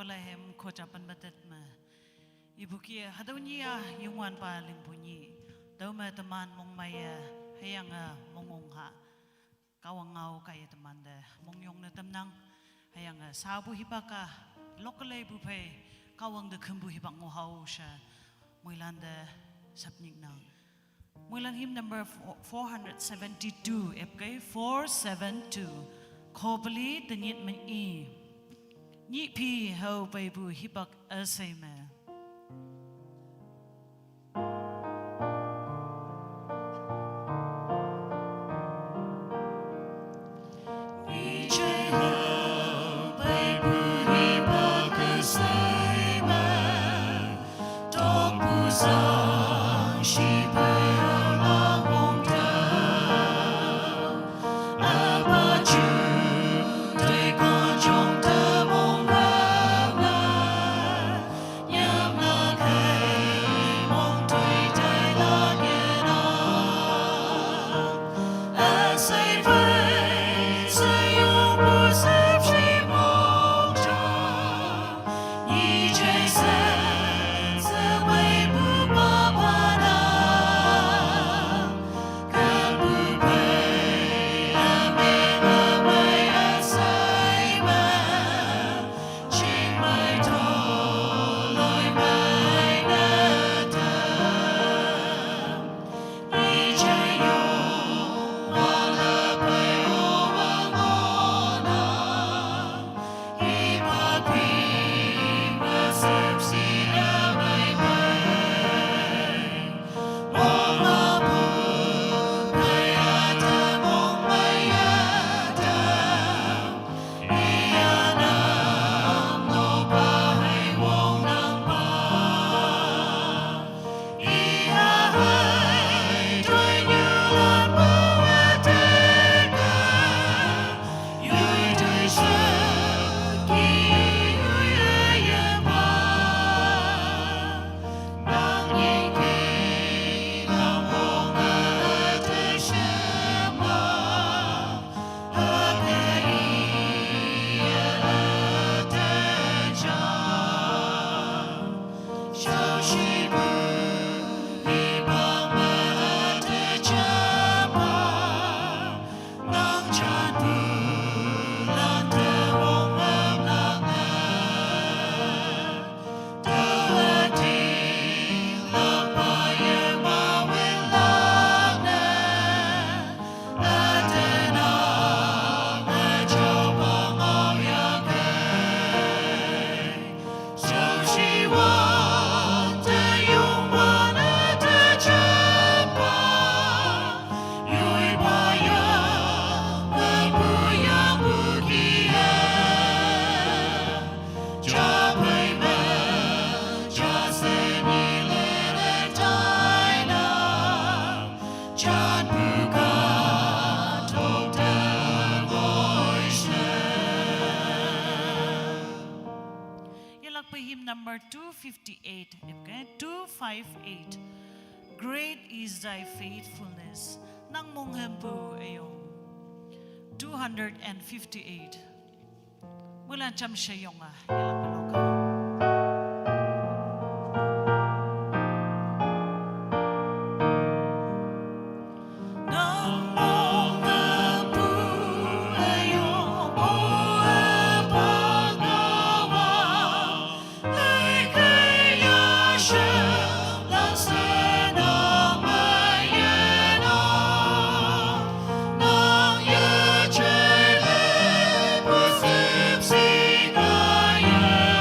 walahem kocapan batet ma. Ibu kia hadaunya yungwan paling bunyi. Dau ma teman mong maya hayang mongong ha. Kawang ngau kaya teman dah mong yong na temnang hayang sabu hibaka lokale bu pe kawang de kembu hibak ngohau sha muilanda sapnik nang. Muilan hymn number 472 FK 472 Kobali denyit men i Ni pi hau pai bu hibak asema Ni jai hau pai bu hibak asema Tok bu sang shi pai Number 258, okay? 258. Great is thy faithfulness. Nang monghempu ayong 258. Mula cham shayong yalang maloka. Yeah.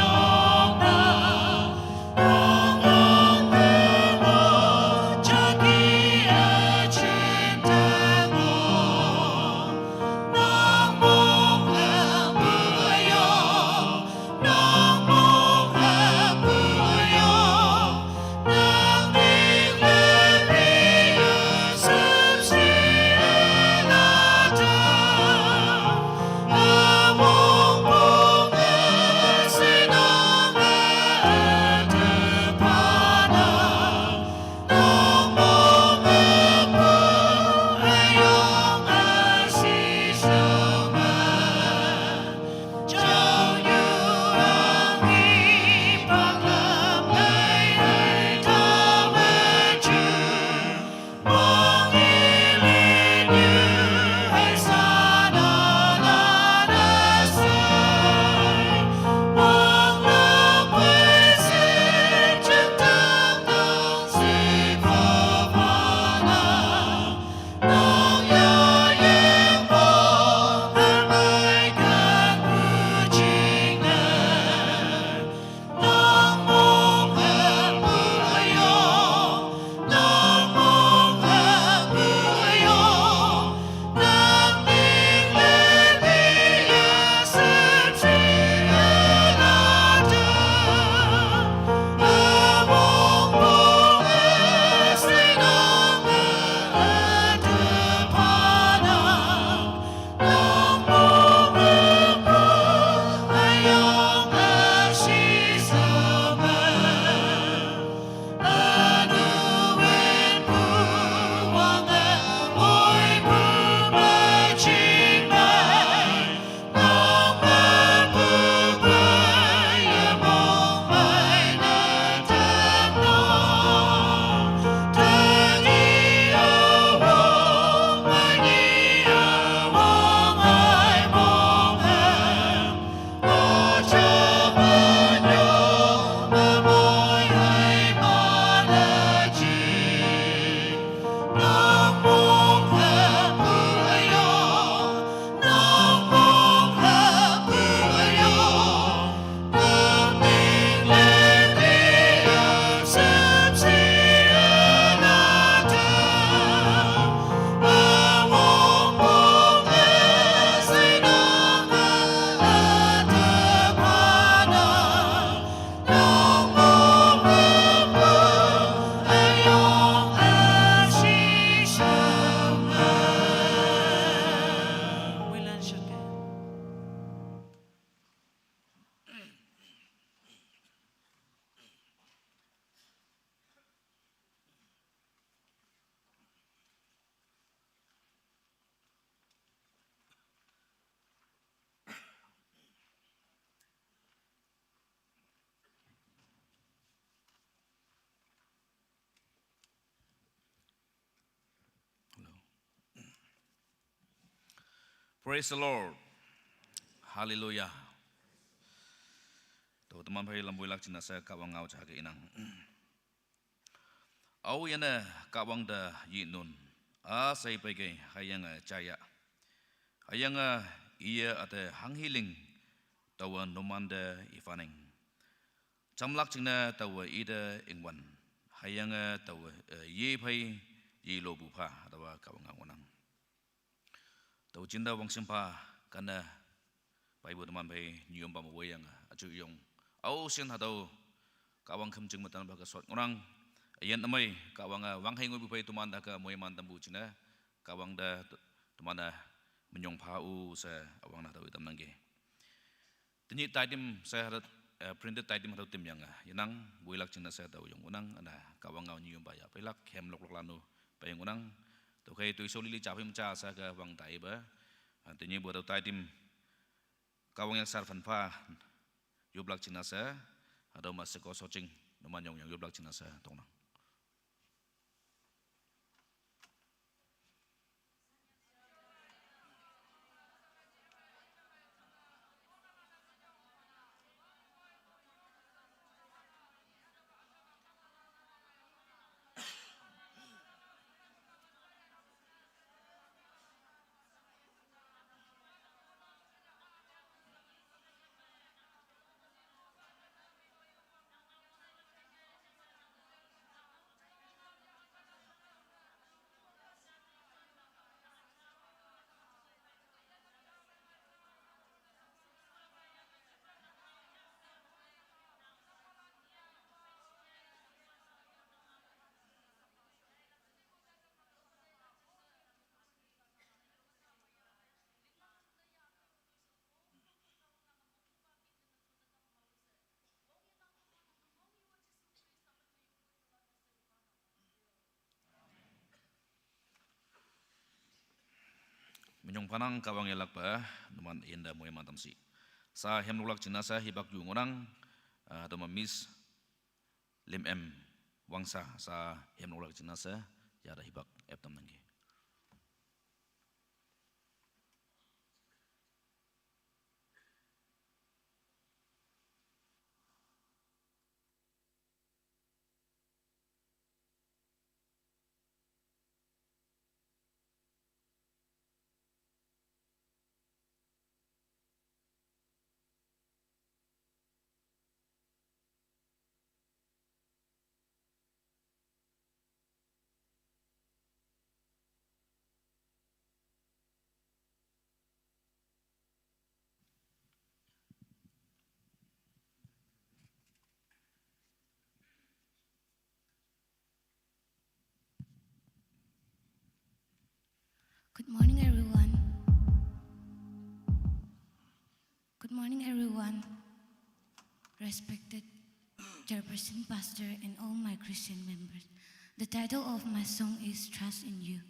Praise the Lord. Hallelujah. To teman pai lambui lak cina sa kawang ngau cah ke inang. Au yana kawang da yi nun. Sai pai ke hayang caya. Hayang iya ate hang hiling tawa nomanda ifaning. Camlak cina tawa ida ingwan. Hayang tawa ye pai yi lobu pa tawa kawang ngau nang. Tahu cinta wang simpa karena pai buat teman pai nyum pam wayang acu yong au sin hatau kawang kemjeng matan baga sot orang ayan namai kawang wang hai ngoi pai tuman dah ke moy man tambu cina kawang dah tuman dah menyong pau sa awang nah tahu tam nangge tinyi taidim saya hadat printed taidim hatau tim yang yanang builak cina saya tahu yang unang ana kawang ngau nyum baya pelak hem lok lanu pai unang tu kai tu solili capim ca sa ke wang tai ba antinya buat tai tim kawang yang sarfan pa yublak cina sa ada masa ko socing numan yang yublak cina sa tongnang menyong panang kawang elak ba numan inda moy mantam si sa hem nulak cina sa hibak yu ngorang atau memis lim em wangsa sa hem nulak cina sa ya ada hibak tam nangge Good morning, everyone. Good morning, everyone. Respected Chairperson, Pastor, and all my Christian members. The title of my song is Trust in You.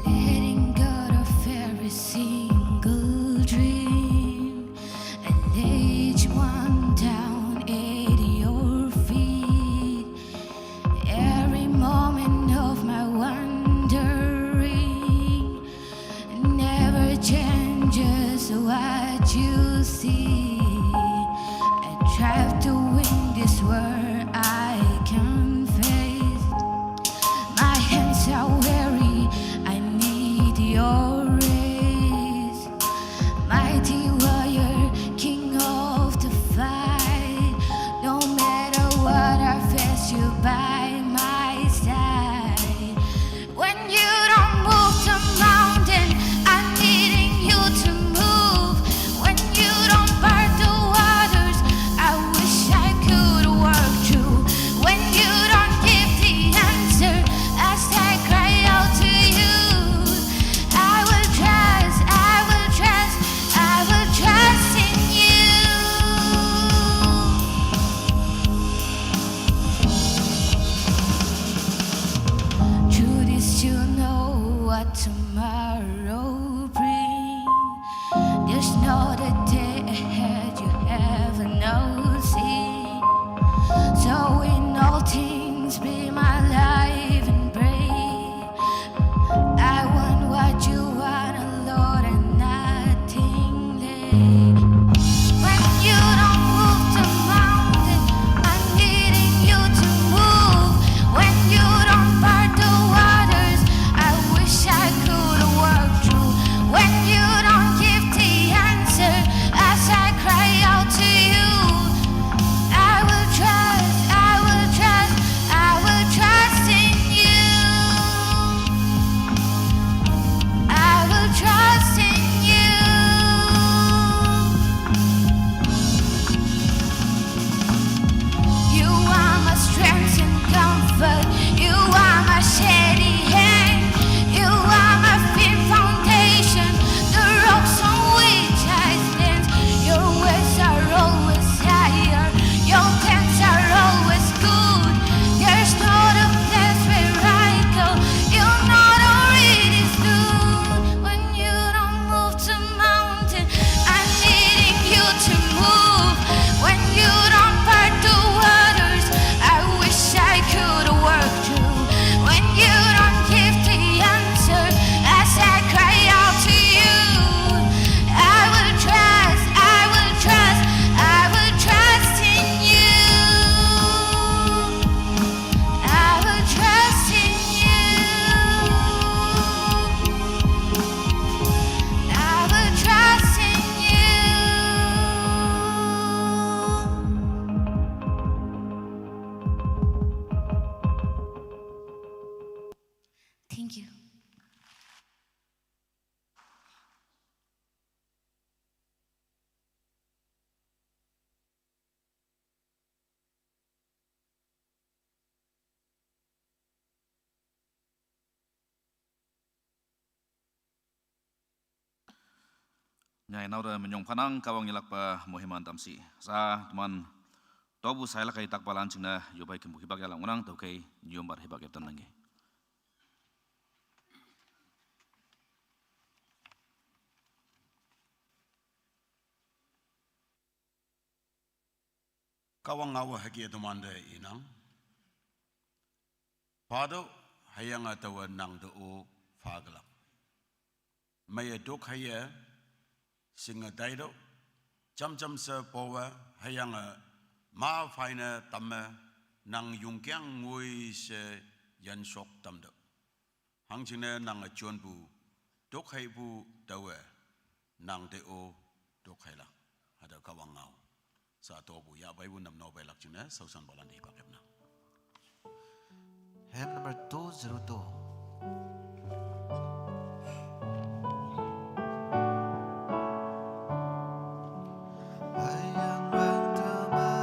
Letting go of every single dream. what tomorrow brings. There's not a day ahead you haven't seen. So in all things be my life and breathe. I want what you want, Lord, and nothing less. When you don't move the mountain, I'm needing you to move. When you don't part the waters, I wish I could walk through. When you don't give the answer, as I cry out to you, I will trust, I will trust, I will trust in you. I will trust in you. You are my strength and comfort. You are my steady hand. You are my firm foundation, the rocks on which I stand. Your ways are always higher. Your plans are always good. There's not a place where I go you'll not already stood. When you don't move the mountain, I'm needing you to move. When you don't part the waters, I wish I could work through. When you don't give the answer, as I cry out to you, I will trust, I will trust, I will trust in you. I will trust in you. I will trust in you. Thank you. Nyai nauda menyong panang kawang ilak pa mohiman tamsi. Sa teman tobu saya lakai tak palan cina yobai kembu hibak yalang unang tau kai nyombar hibak yaptan lagi. Kawang ngawa haki temanda inang. Pado hayang atawa nang do faglak. Maya dok haya singa daido jam sa powa hayang ma faina tamma nang yungkyang ngui se yan sok tamdo. Hang chine nang chuan bu dok hai bu dawa nang do dok hai la. Ada kawang ngaw. Sa tobu ya bai bu nam no bai lak chine sausan balan di bakep na. Hymn number 202. Hãy subscribe cho kênh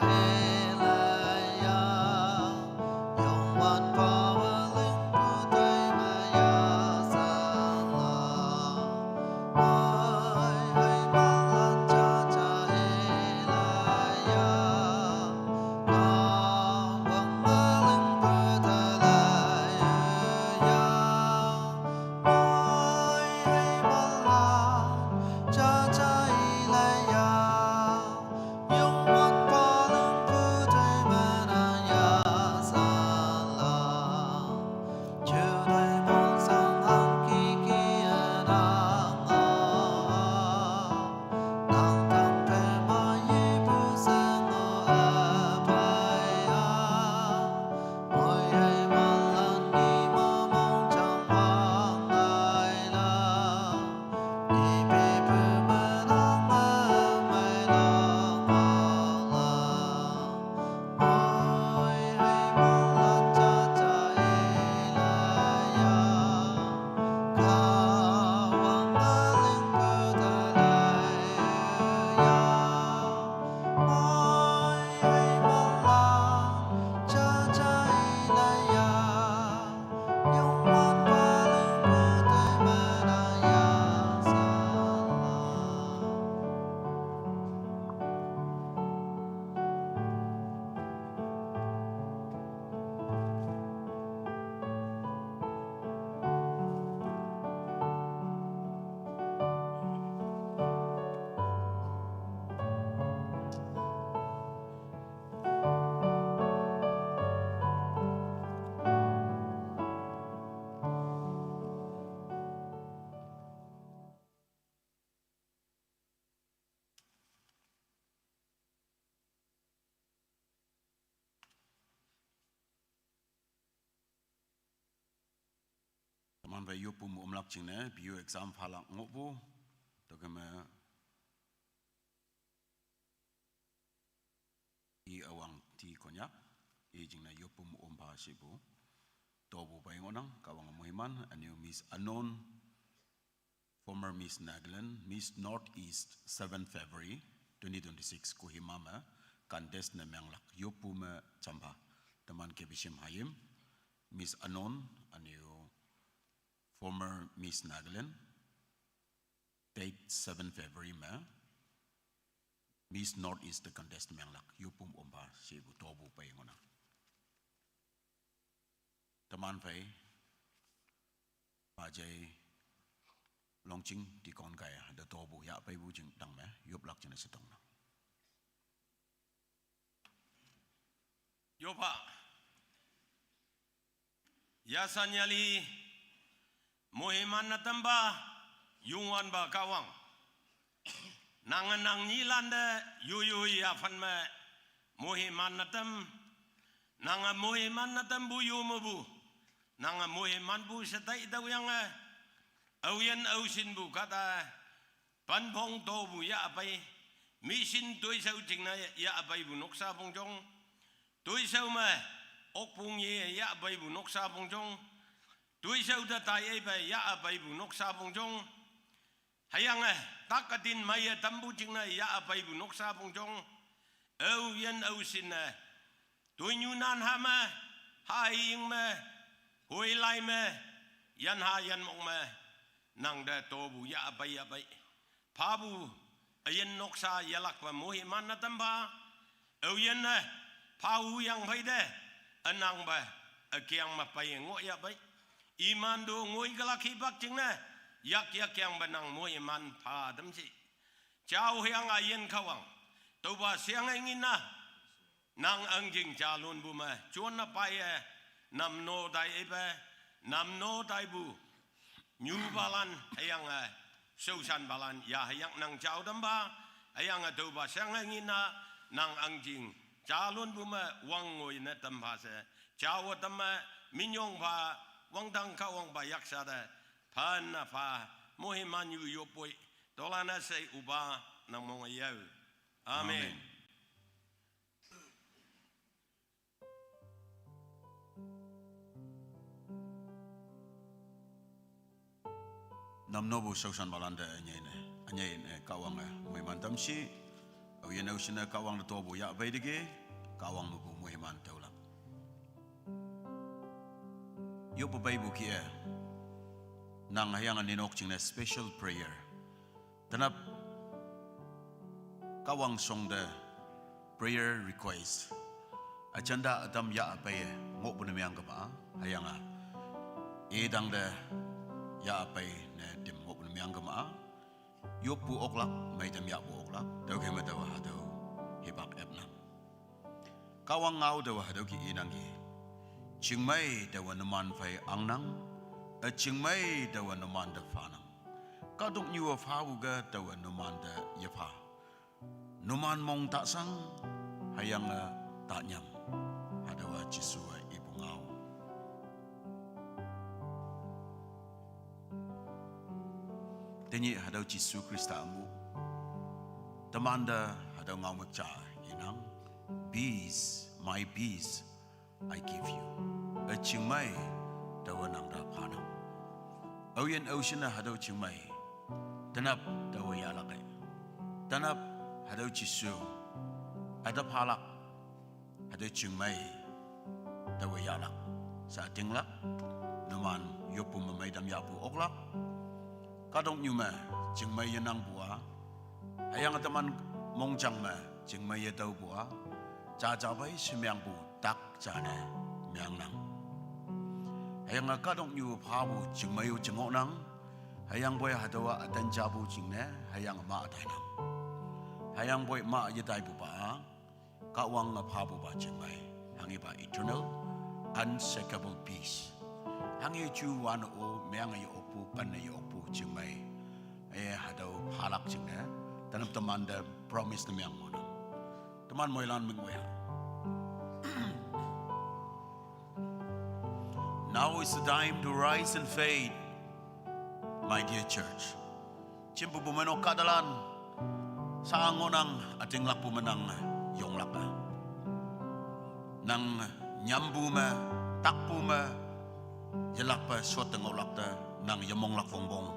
Ghiền Mì Gõ để không bỏ lỡ teman fa yo pum umlak ching ne bio exam phalak ngobu to kema I awang ti konyak I jing na yo pum umpa sibu tobu pa ngonang kawang muhiman anyo Miss Anon former Miss Nagaland Miss Northeast 7 February 2026 Kohimama kandes na menglak yo pum chamba teman kebishim hayim Miss Anon anyo former Miss Nagaland date 7 February ma Miss Northeast the contest menglak yupum omba sibu tobu pa ngona teman pai pajai longching di kon kai da tobu ya pai bu jing dang ma yup lak jena setong na Yopa Yasanyali Muhiman na tamba Yungwan ba kawang Nanganang nilanda Yuyu yafan me Muhiman na tam Nanga muhiman na tam buyu mabu Nanga muhiman bu setay daw yang Awian ausin bu kata Panpong to bu ya apay Misin toy sa uting na ya apay bu noksa pong jong Toy sa me Okpong ye ya apay bu noksa pong jong Toy sa uda tayo apay ya apay bu noksa pong jong Hayang takatin maya tambu jing na ya apay bu noksa pong jong Awian ausin na Toy nyunan hama Haing me Hoy lai me Yan ha yan mong me Nang da tobu ya apay Pabu ayan noksa yalak pa muhiman na tamba Awian na Pau yang bay de Anang ba Akyang mapay ngo ya bay Iman do ngoy galaki bak jing na Yak yang banang muhiman pa damsi Chow yang ayan kawang Toba siang ingin na Nang angjing jalon bu ma Chuan na paya Nam no dai ebe Nam no dai bu New balan hayang Susan balan ya hayang nang chow damba Hayang toba siang ingin na Nang angjing jalon bu ma Wang ngoy na tamba se Chow tamba Minyong pa Wang tang kawang ba yaksa da Pan na pa Muhiman yu yopoy Tolana se uba Nang mga yaw Amen. nam nobu sausan balanda anyain kawang muhiman tamsi awian ausina kawang da tobu ya bay dige kawang mubu muhiman taulang yo babay buki nang hayangan ninok jing na special prayer tanap kawang song da prayer request agenda adam ya bay ngok bu namyang kama hayanga edang da ya apay na dem ngok bu namyang kama yo pu oklak may dem ya pu oklak daw kay madawa daw hibak ebnam kawang ngau daw daw ki inangi chingmai daw naman fay angnang a chingmai daw naman da fanang kadok niwa fawuga daw naman da yafa numan mong tak sang hayang tak nyam adawa Jisua ibu ngau tenyi hadaw Jisu Krista amu tamanda hadaw ngau magca inang peace my peace I give you a chingmai daw nang da panang awian ausina hadaw chingmai tanap daw yalakay tanap hadaw Jisu ada palak ada chingmai daw yalak sa tinglak naman yopu mamay dam yapu oklak kadong nyuma chingmai yanang bua hayang ataman mongchang ma chingmai daw bua jajabay simyang bu tak jane myang nang hayang kadong nyu pabu chingmai chingok nang hayang boy hadawa atan jabu jingne hayang ma atanang hayang boy ma yedai bu ba kawang pabu ba chingmai hangi ba eternal unshakable peace hangi chu wan o myang ay opu pan ay opu chingmai hadaw halak jingne tanam teman da promise na myang mo teman mo ilan mingwe now is the time to rise in faith my dear church. Chimpu bumeno kadalan sa angonang ating lakpo manang yung laka. Nang nyambu ma, takpu ma, yalakpa suatang olakta nang yamong lakfongbong.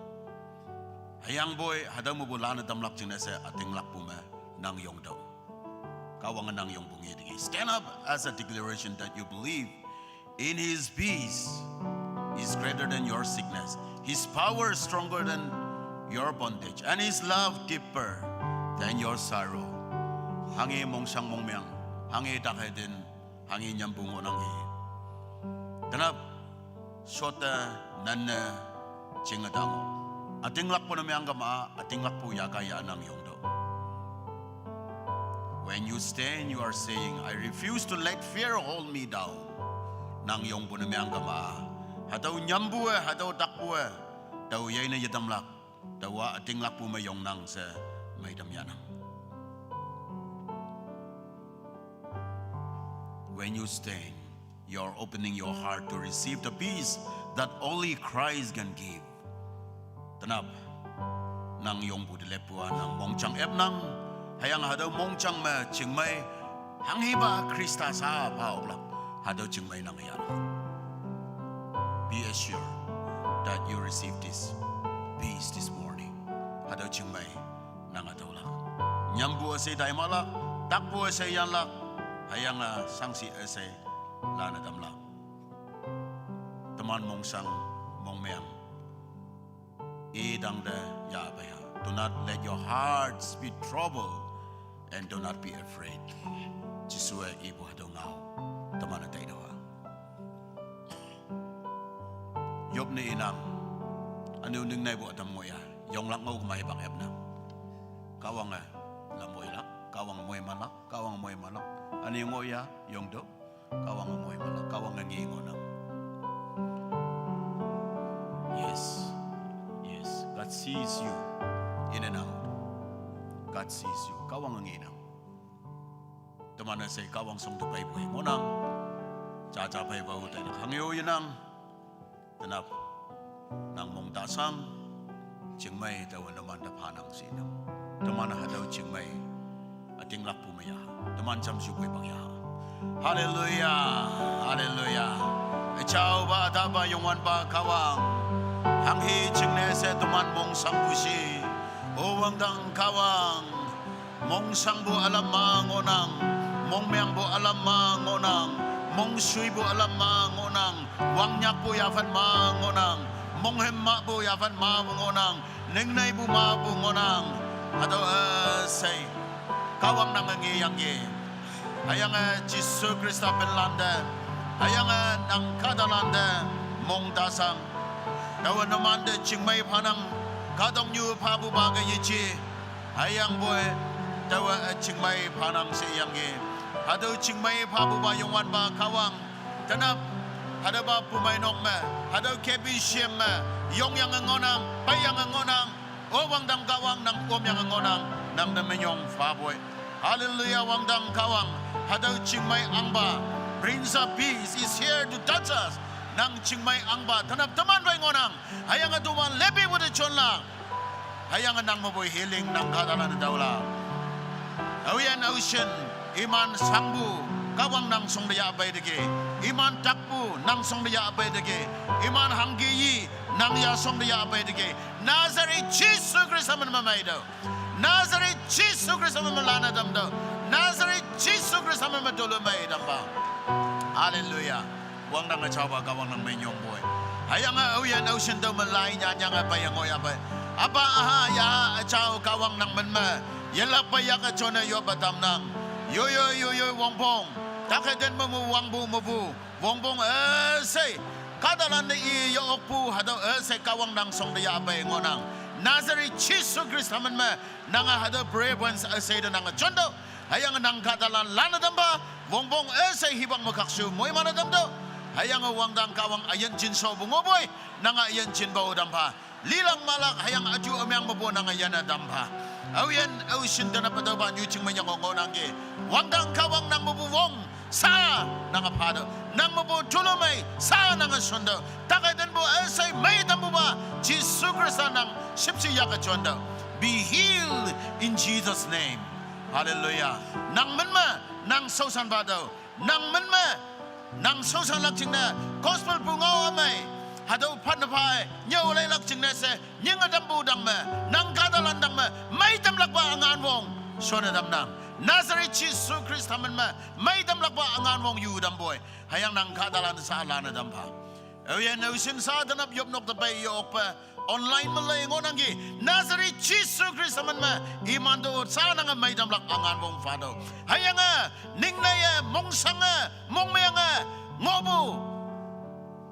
Hayang boy, hadaw mo bulana damlak chinese ating lakpo ma nang yung daw. Kawangan nang yung bungi digi. Stand up as a declaration that you believe in His peace is greater than your sickness. His power is stronger than your bondage. And His love deeper than your sorrow. Hangi mong siyang mong miyang. Hangi takay din. Hangi niyang bungo ng i. Tanap, sota nana chingadango. Ating lakpo na miyang gama, ating lakpo yakaya ng yung do. When you stand, you are saying, I refuse to let fear hold me down. Nang yung po na miyang gama. Hataw nyambu hataw takpo Daw yay na yadamlak. Dawa ating lakpo mayong nang sa may damyanang. When you stand, you're opening your heart to receive the peace that only Christ can give. Tanap, nang yung budilepua ng mongchang nang hayang hadaw mongchang ma chingmay hanghiba Krista sa paoklak hadaw chingmay nang yan. Be assured that you receive this peace this morning. Hadaw chingmay nang atawlak. Nyambu asay daimalak, takbo asay yanlak, hayang sangsi asay lana damlak. Teman mong sang mong meang idang da yabaya. Do not let your hearts be troubled and do not be afraid. Jisue ibu hadaw ngao. Teman na tayo ha. Yob ni inang anu ning nay bu atam moya yong lak ngau kumay bang ebna kawang la moy lak kawang moy malak kawang moy malak ani ngoya yong do kawang moy malak kawang ngi ngonang. Yes, God sees you in and out. God sees you kawang ngi nang teman na say kawang song tupay buhay mo nang chachapay ba utay na hangyo yinang tanap nang mong dasang chingmay daw naman da panang sinam teman hadaw chingmay ating lakpo maya teman jam sukoy bangya. Hallelujah, hallelujah. Ikaw ba adaba yongwan ba kawang hanghi chingne se teman mong sangbusi owang dang kawang mong sangbu alam mangonang mong meang bu alam mangonang mong sui bu alam mangonang wang nyak bu yafan mangonang mong hemma bu yafan mangonang nengnay bu ma bu ngonang atau say kawang nangangi yang ye ayang Jisu Krista penlanda ayang nang kadalanda mong dasang dawa naman de chingmay panang kadong yu pabu bagay yichi ayang boy dawa chingmay panang siyang ye hadaw chingmay pabu ba yongwan ba kawang tanap hadaw ba pumainok ma hadaw kebi siyem ma yong yang ngonang payang ngonang owang dang kawang nang yang ngonang nang namenyong faboy. Hallelujah, wang dang kawang hadaw chingmay angba Prince of Peace is here to touch us nang chingmay angba tanap taman bay ngonang hayang aduman lebi wude chonla hayang nang maboy healing nang kadalan dawla awian ocean iman sangbu kawang nang songdaya abay dege iman takpu nang songdaya abay dege iman hanggiyi nang ya songdaya abay dege Nazareth Jesus Christ man mamaydo Nazareth Jesus Christ man malana damdo Nazareth Jesus Christ man madolo may damba. Hallelujah. Wang nang achawa kawang nang may nyong boy hayang awian ocean daw malay nya nga payangoy abay aba aha ya achaw kawang nang manma yala payak achona yo batam nang yo wong pong takaden mo wang bu mo bu wong pong say kadalan i yo okpu hadaw say kawang nang song daya bay ngonang Nazareth Jesus Christ man ma nang hadaw brave ones say do nang chondo hayang nang kadalan lana damba wong pong say hibang makaksu moy manadam do hayang wang dang kawang ayan jin so bungoboy nang ayan jin baw damba lilang malak hayang aju amyang mabo nang ayan damba awian ocean dana padaw ba nyuching manyang ngonang ge wang dang kawang nang mabuwong sa nang apado nang mabu tulumay sa nang sundo takay dan bu asay may dambu ba Jesus Christ nang sipsi yakachondo be healed in Jesus name hallelujah nang manma nang sosan bado nang manma nang sosan lakjingna gospel bungaw amay hadaw panapay nyaw lay lakjingna se nyang dambu dangma nang kadalan dangma may damlak ba angan wong sona damnang Nazareth Jesus Christ manma may damlak ba angan wong yudam boy hayang nang kadalan sa alana dampa ayan nausin sa danap yopnok tabay yok pa online malay ngonanggi Nazareth Jesus Christ manma imando sa nang may damlak angan wong fado hayang ningnaya mongsanga mongmayanga ngobu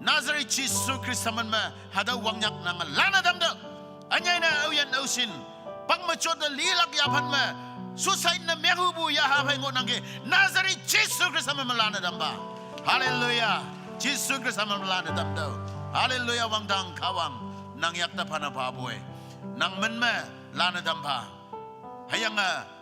Nazareth Jesus Christ manma hadaw wangyak nang lana damda anyay na ayan nausin pangmachod na lilak yapan ma suicide na mehubu ya hapay ngonanggi Nazareth Jesus Christ manmalana damba hallelujah Jesus Christ manmalana damda hallelujah wangdang kawang nang yakta panapaboy nang manma lana damba hayang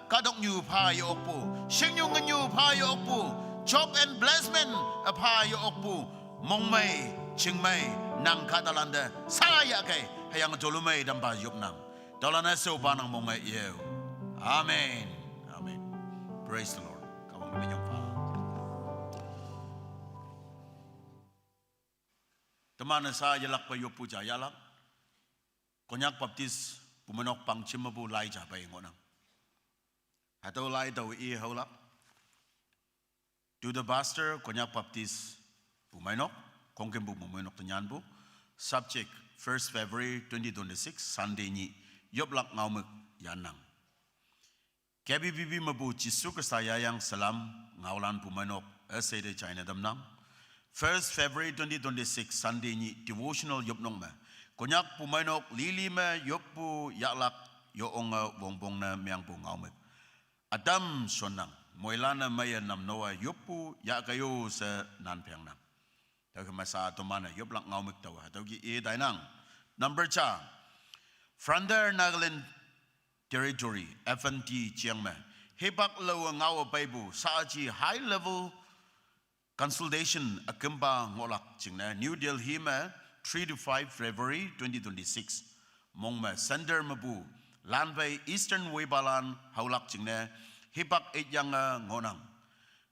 kadok nyu pa yokpu singyu nganyu pa yokpu job and blessment pa yokpu mongmay chingmay nang kadalanda saya kay hayang dolumay damba yopnang dolana so banang mongmay yew amen amen praise the Lord kawang minyong pa teman sa yalak pa yopu ja yalak konyak baptis pumanok pang chimabu lai ja bay ngonang hataw lai daw I hawlak to the pastor konyak baptis pumanok kongkem bu pumanok tanyan bu subject 1st February 2026 Sunday ni yoblak ngawmek yanang KBBB mabu jisu kesayang salam ngawlan pumanok asede China damnam 1st February 2026 Sunday ni devotional yopnong ma konyak pumanok lili ma yoppu yaklak yoong bongbong na miyang pu ngawmek adam sonang moilana maya nam noa yoppu yakayo sa nanpyang nam taw masa tomana yoblak ngawmek tawa taw gi dainang number cha Frander Nagaland Territory FNT Chiang Mai hebak lo ngaw Bible saaji high level consultation akamba ngolak chingna New Delhi ma 3 to 5 February 2026 mongma sender mabu lanbay Eastern Weibalan haulak chingna hebak etyang ngonang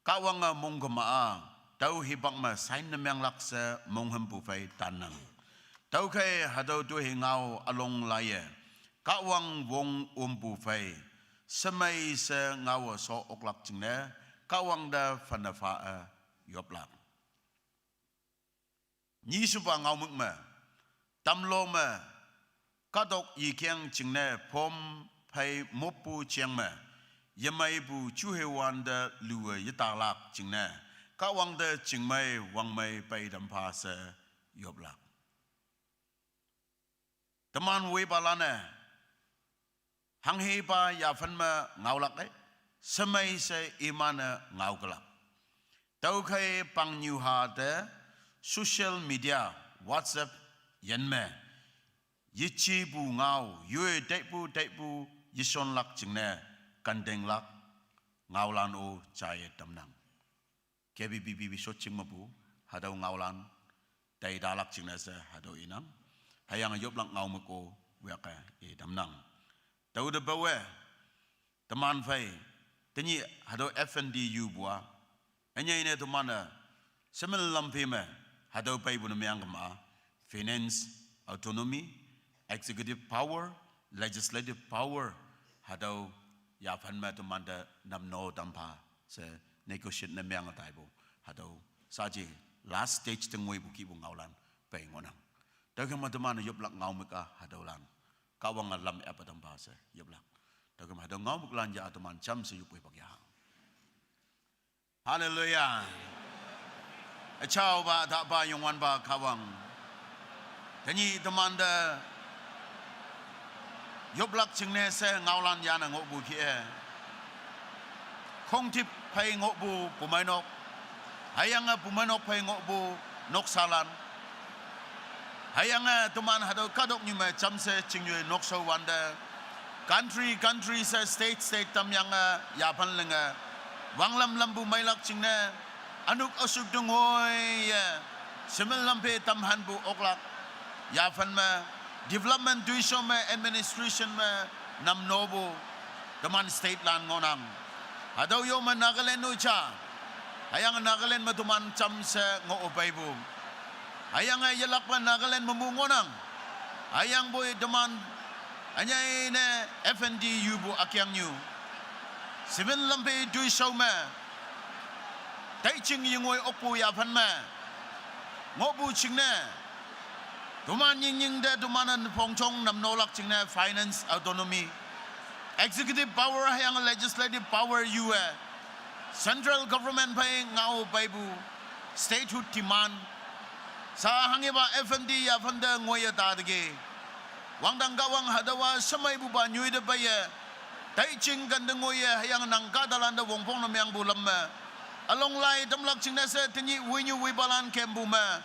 kawang monggama tau hebak ma sign namyang laksa mongham bufay tanang tau kay hadaw tu hingaw along laye kawang wong bufay semay sa ngawa so oklak chingna kawang da fanafa yoplak ni supa ngawmuk ma tamlo ma kadok yikyang chingna pom phay mopu chiang ma yamay bu chuhewan da luwa yitalak chingna kawang da chingmay wangmay pay dampa sa yoplak teman we balana hanghe ba ya fanma ngawlak semay sa imana ngawglak tau kay pang new hada social media WhatsApp yanme yichi bu ngaw yue daipu yison lak jingne kandeng lak ngawlan o chaye tamnang KBBB so chingmabu hadaw ngawlan dai dalak jingne sa hadaw inang hayang yoblak ngawmako weka damnang tau de bawe teman fai tenyi hadaw FNDU bua anya ine to mana semel lampime hadaw pay bu namyang kama finance autonomy executive power legislative power hadaw ya phanma to manda namno dampa se negotiate namyang taibo hadaw saji last stage tengoi bu ki bu ngawlan pay ngonang dagam to mana yoblak ngawmeka hadaw lan kawang alam apa dampa se yoblak dagam hadaw ngawmuk lanja atuman cham se yupoy pagyahang hallelujah Echao ba da ba yung wan ba kawang tanyi demanda yoblak chingne se ngawlan yana ngobu kie khong tip phay ngobu pumainok hayanga pumainok phay ngobu noksalan hayanga tuman hado kadok nyuma chamse chingye nokso wanda country se state tam yang yapan lenga wanglam lambu mailak chingne anuk asuk dungoi semel lampe tamhan bu oklak ya fan ma development tuition ma administration ma nam nobo daman state land ngonang adaw yo man Nagaland no cha hayang Nagaland matuman cham sa ngo opay bu hayang yalak man Nagaland mamungonang hayang boy daman anyay ne FND yubu akyang nyu semel lampe tuition ma tai ching yingoi okpu ya fan ma ngobu ching ne duman ying de dumanan pongchong nam nolak ching ne finance autonomy executive power hayang legislative power you central government pay ngau baibu statehood demand sa hangiba FMD ya fanda ngoya ta de wangdang gawang hadawa samay buba nyui de baye tai ching gandeng ngoya hayang nang kadalan de wongpong nam yang bulam along lai damlak ching ne se tinyi winyu wibalan kembuma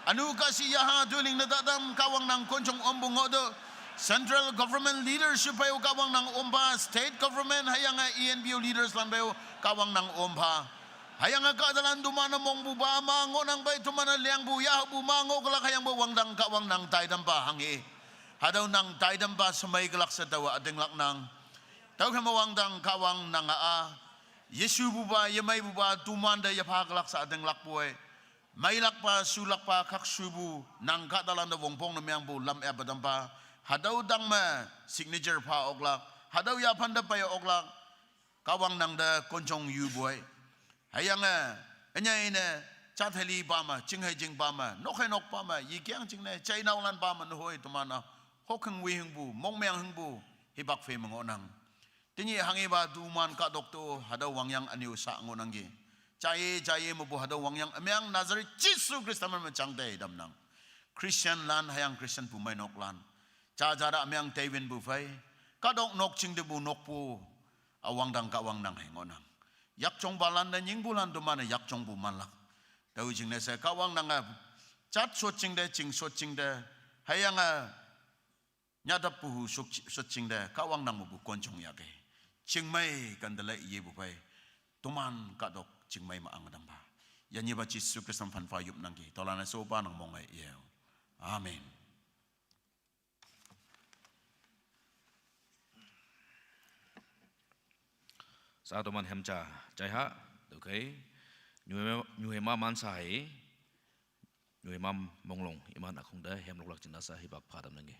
anu kasi yaha duling na dadam kawang nang konchong ombong odo central government leadership ayo kawang nang omba state government hayang ENBO leaders lan bayo kawang nang omba hayang kadalan dumana mong buba mango nang bay tumana liang bu yaha bu mango kalak hayang bo wangdang kawang nang taidam pa hangi hadaw nang taidam pa samay galak sa dawa ading lak nang taw kama wangdang kawang nang Yesu buba yamay buba tumanda yapaglak sa ading lakpoy mailak pa sulak pa kaksubu nang kadalan da wongpong na miyang bu lam ebadam pa hadaw dang ma signature pa oglak hadaw yapan da pa oglak kawang nang da konchong yuboy hayang anya ina chathali pa ma chinghai jing pa ma nokhay nok pa ma yikyang chingne chainaw lan pa ma nuhoy tumana hokang wi hing bu mong meyang hing bu hibak fe mangonang tingi hangi ba duman ka dokto hadaw wangyang aniu sa ngonang gi Caye mo bu hadaw wangyang amyang Nazareth Jesus Christ man chang day damnang Christian lan hayang Christian pu may nok lan cha jara amyang Taiwan bu fai kadok nok ching de bu nok pu awang dang ka wang nang hengonang yak chong balan da nying bulan do mana yak chong bu malak daw jing ne se ka wang nang chat so ching de hayang nyadap pu so ching de ka wang nang bu konchong yake ching mai kan dala ye bu fai tuman kadok ching may maang damba yan yiba Jesus Christ ang fanfayup nang ki tolana sopa nang mongay iyo amen sa to man hemcha chai ha okay nyue ma man sai nyue mam monglong iman akong da hem lok lak chinda sa hibak phadam nang ge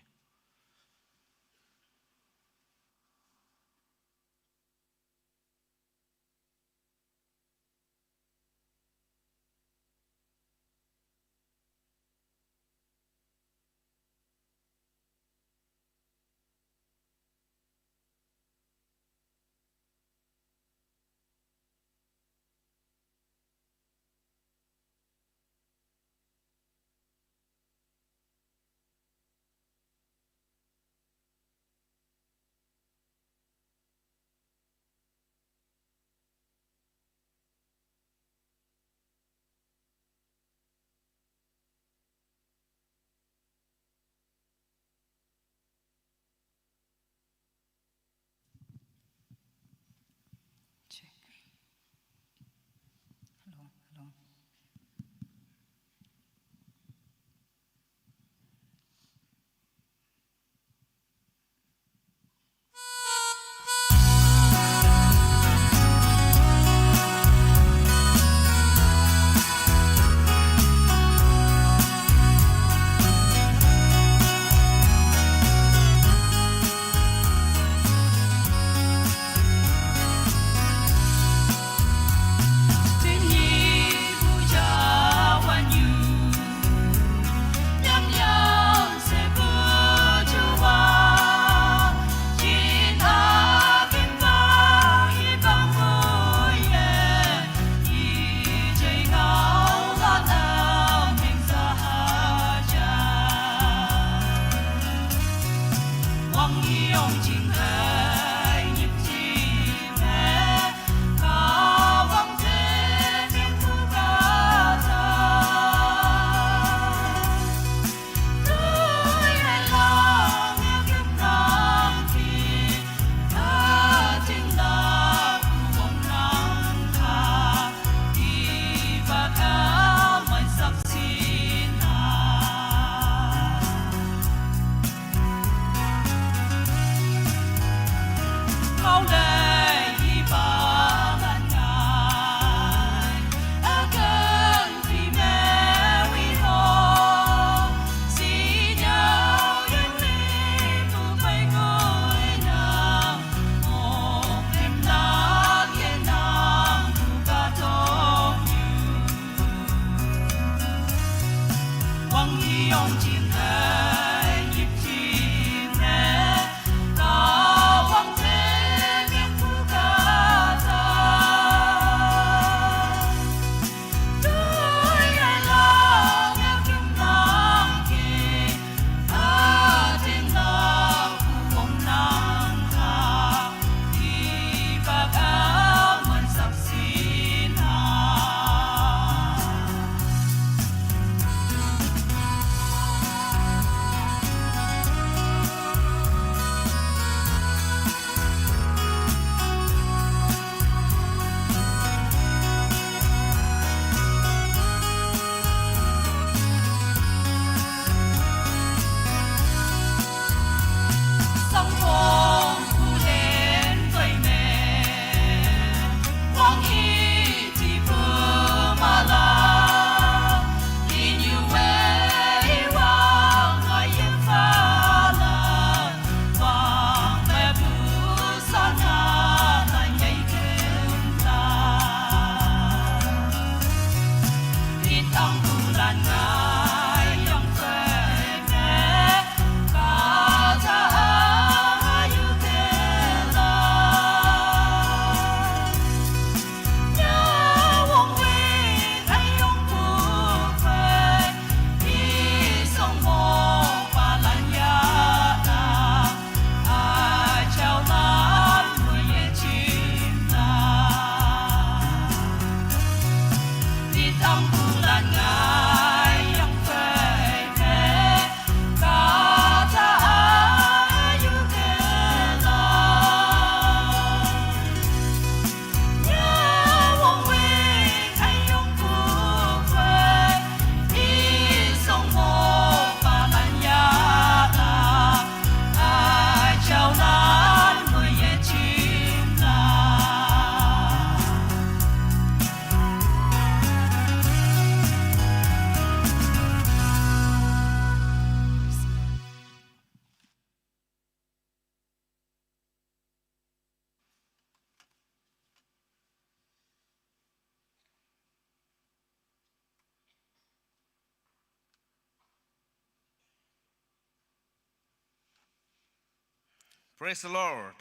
Praise the Lord.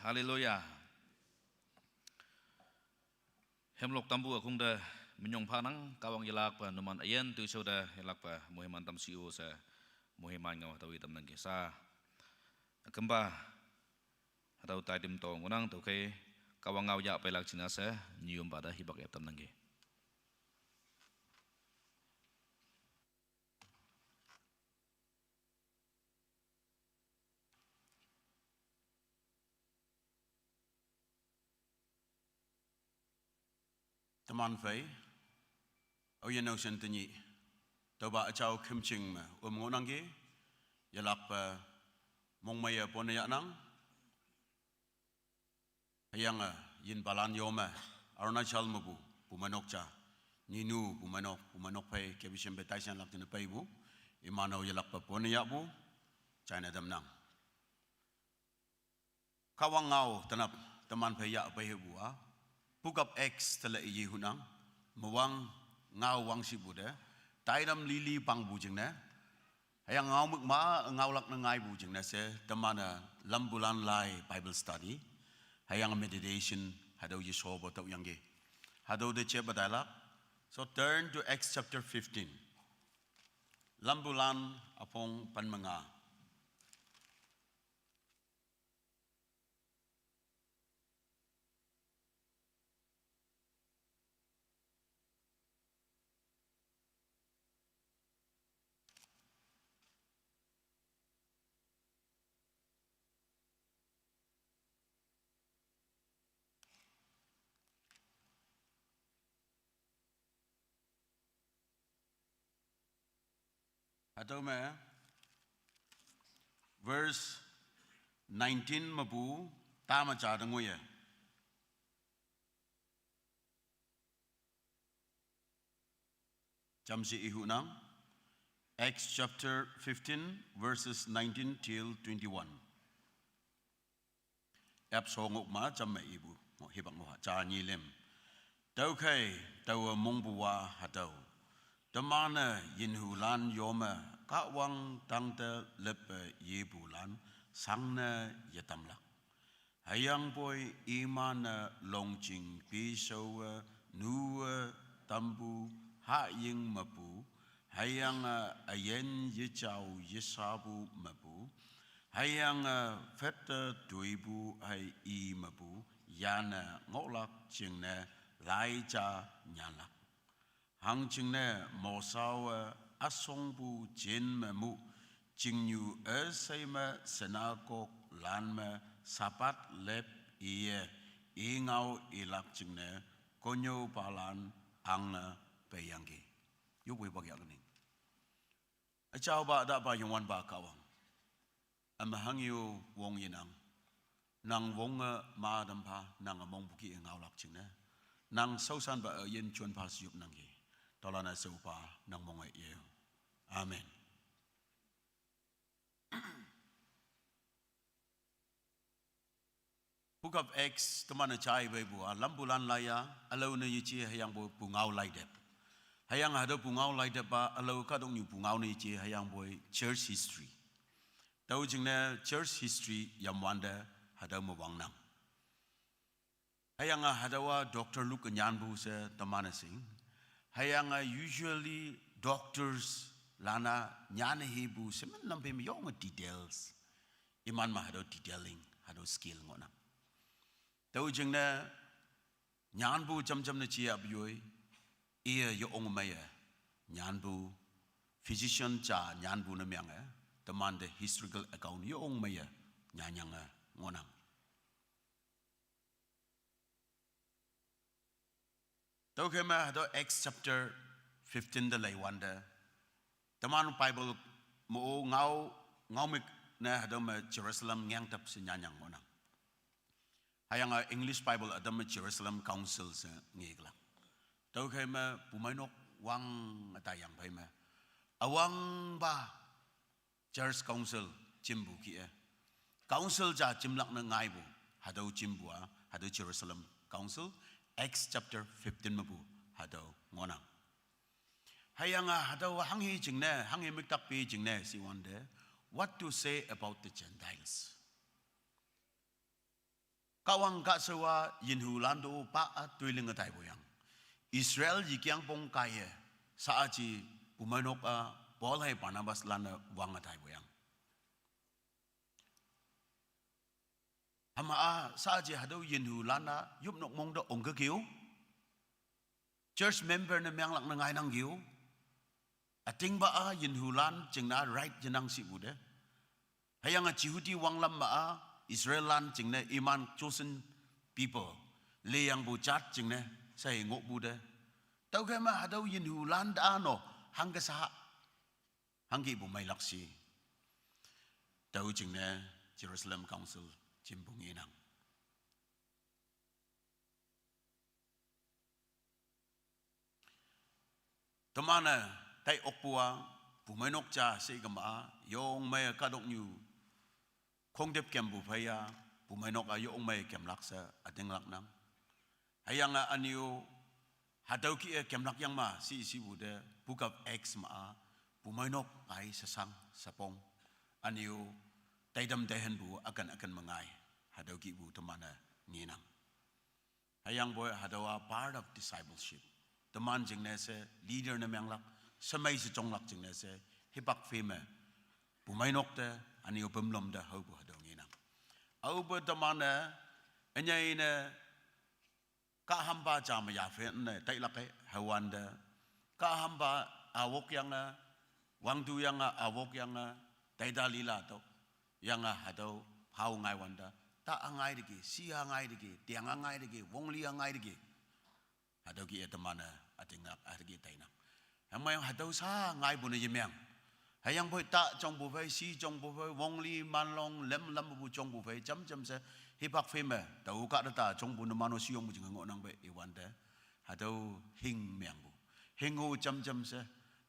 Hallelujah. Hemlok tambu akong da minyong panang kawang yalak pa naman ayan tu iso da yalak pa muhiman tam siyo sa muhiman nga watawi tam nangge sa kemba atau tadim tong unang tu kay kawang ngaw ya pa ilak sina sa niyum pada hibak yap tam nangge. Teman fai, au no sen tanyi, tau ba achau kim ching ma, ngonang ge, yalak pa mong maya pon ya nang, hayang yin balan yoma, Arunachal mabu, pumanok cha, ninu pumanok pai kebisem betaisan lak tin pai bu, imano yalak pa pon ya bu, China dam nang. Kawang ngau tanap teman pai ya pai bu Book of Acts tala iyi hunang mawang ngau wang si buda taidam lili pang bujing na hayang ngau muk ma ngau lak na ngai bujing na se tamana lambulan lai Bible study hayang meditation hadaw yiso bo taw yang ge hadaw de che badala so turn to Acts chapter 15 lambulan apong panmanga Atau me verse 19 mabu tama cha danguya Jamsi ihunang Acts chapter 15 verses 19 till 21 Ep songok ma jamme ibu mo hibak mo cha nyilem tau kai tau mong buwa hatau Damana yinhulan yoma kawang tangta lepe yebulan sangna yatamlak. Hayang boy imana longching pisawa nuwa tambu haying mapu. Hayang ayen yichau yisabu mapu. Hayang feta duibu hay I mapu. Yana ngolak chingne laija nyalak. Hang chingne mosawa asongbu jinmamu jingyu esaima senakok lanma sapat lep iye ingau ilak chingne konyo palan angna peyangi yubwe bagyak ni achau ba da ba yung wan ba kawang amahang yu wong yinang nang wong ma dam pa nang among buki ingau lak chingne nang sausan ba yin chuan pa siyup nangi Tolana seupa nang mongai ye. Amen. Book of Acts temana chai bai bu lambulan laya alau na yichi hayang bo pungau laidep. Hayang ada pungau laidep ba alau ka dong yu pungau na yichi hayang boy church history. Tau jingna church history yam wanda hada mawang nang. Hayang hadawa Dr. Luke Nyanbu se temana sing. Hayang usually doctors lana nyana hebu semen lampe mi yong details iman ma hado detailing hado skill ngona tau jengna nyanbu jam na chia abyoy ia yo ong maya nyanbu physician cha nyanbu na myang teman the historical account yo ong maya nyanyang ngona Tau kema hado Acts chapter 15 the lay wanda. Taman Bible mo ngau mik na hado ma Jerusalem ngang tap si nyanyang mo nang. Hayang English Bible hado ma Jerusalem Council sa ngigla. Tau kema pumainok wang atayang pay ma. Awang ba Church Council jimbu ki Council ja jimlak na ngai bu hado jimbua hado Jerusalem Council. Acts chapter 15 mabu hadaw ngonang. Hayang hadaw hangi jingne hangi miktak pi jingne si wande what to say about the Gentiles. kawang ka sewa yin hulan do pa at tuiling atay boyang. Israel yikyang pong kaya sa aji pumanok Paul hay Barnabas lana wang atay boyang. Hama sa aji hadaw yin hulan na yup nok mong do ong kiu. Church member na miyang lak na ngay nang kiu. Ating ba yin hulan jing na right jinang si bude. Hayang Jehudi wang lam ma Israel lan jing na iman chosen people. Leyang bucat jing na sa ngok bude. Tau kaya ma hadaw yin hulan da no hangga sa hanggi bu may laksi. Tau jing na Jerusalem Council jimbung inang. Temana tay okpua pumenok cha se gama yong may kadok nyu kong dep kem bu phaya pumenok yong may kem laksa ating laknang hayang anyo hadaw ki kem lak yang ma si bude book of Acts ma pumenok ay sasang sapong anyo taydam dehen bu akan mengai hadaw ki bu temana ninang hayang boy hadawa part of discipleship teman jing nese leader na myang lak samay si chong lak jing nese hipak feme pumay nokte ani upem lom da hau bu hadong inang au bu teman na anyay na ka hamba jam ya fe ne tai lak hawan da ka hamba awok yang wang du yang awok yang tai dalila to yang hadaw hau ngai wanda ta angai digi si angai digi tiang angai digi wong li angai digi hadaw ki etamana atingak argi taina hamay yang hadaw sa ngai bu na yemyang hayang boy ta chong bu phai si chong bu phai wong li man long lem lam bu chong bu phai cham se hipak pheme tau ka ta chong bu na mano siong bu jing ngo nang be iwanda hadaw hing myang bu hingu cham se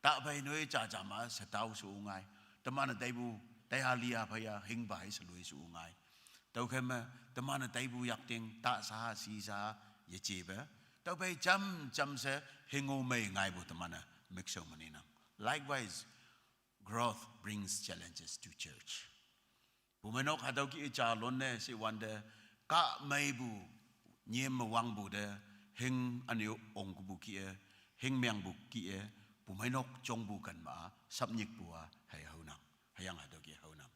ta bai noi cha cha ma sa tau su ngai tamana dai bu dai halia phaya hing bai sa lui su ngai tau khema tamana dai bu yak ting ta sa si sa ye che ba tau bai cham se hingu mai ngai bu tamana mix so manina likewise growth brings challenges to church pumenok hadaw ki cha lon ne si wanda ka mai bu nyem wang bu de hing anyo ong bu ki hing myang bu ki pumenok chong bu kan ma sapnyik bu hay haunang hayang hadaw ki haunang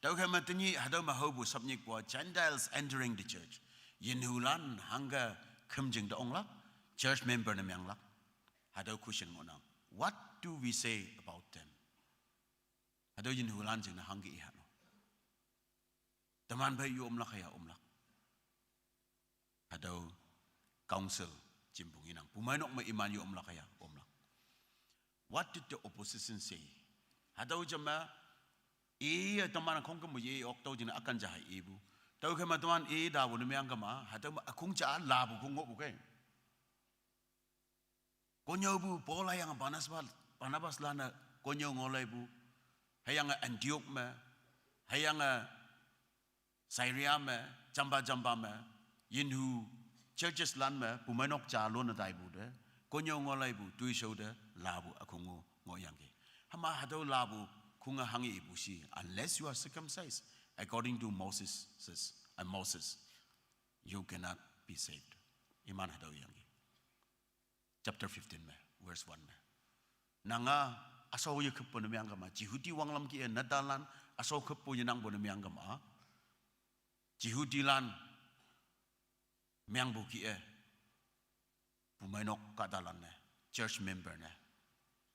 tau khama tni hadaw ma hau bu sapnyik bu Gentiles entering the church yin hulan hanga khumjing da onglak church member na myang lak hadaw kushin ngonang what do we say about them hadaw yin hulan jing na hangi ihano teman bai yu omlak ya omlak hadaw council jimbung inang pumainok ma iman yu omlak ya omlak what did the opposition say hadaw jama teman kong mo ye ok taw jing akan jahay ibu taw kama teman dawo na myang kama hadaw akung cha labu kung ngo bu kay konyo bu pola yang Barnabas lana konyo ngolay bu hayang Antioch me hayang Syria me jamba me yinhu churches lan me pumanok cha lon na dai bu de konyo ngolay bu tui show de labu akungo ngoyang ge hama hadaw labu kunga hangi ibu si unless you are circumcised according to Moses you cannot be saved iman hadaw yang chapter 15 me verse 1 me nanga asaw ye khpo na myang kama Jehudi wanglam ki nadalan asaw khpo ye nang bo na myang kama Jehudi lan myang bu ki pumainok kadalan ne church member ne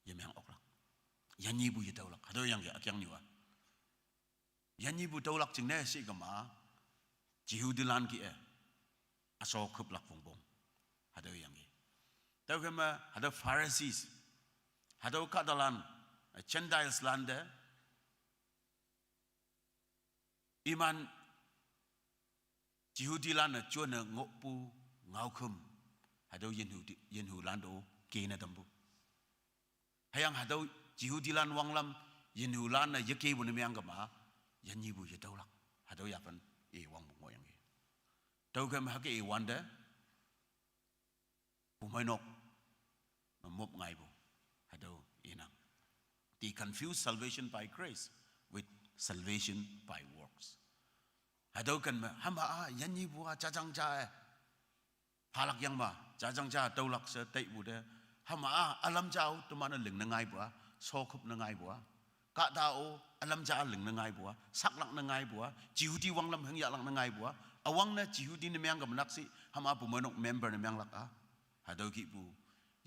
ye myang okla yanyi bu ye tawlak hadaw yang ge akyang niwa yanyi bu tawlak jing ne si kama Jehudi lan ki asaw khuplak bongbong hadaw yang ge tau kema hadaw Pharisees hadaw kadalan Gentiles lande iman Jehudi lan chuan ngopu ngaukum hadaw yenhu lando kena dambu hayang hadaw Jehudi lan wanglam yenhu lan yake bu nemyang kama yanyi bu yetawlak hadaw yapan wang ngoyang tau kema hake wanda pumainok mop ngai bu hadaw inang they confuse salvation by grace with salvation by works Hadau kan hamba yanyi bua cacang ca halak yang ma cacang ca taulak se tai bude hamba alam jauh temana leng nengai bua sokup nengai bua ka tao alam ja leng nengai bua saklak nengai bua jihudi wang lam hengya lang nengai bua awang na jihudi ne meang gam naksi hama bu menok member ne meang lak hadau ki bu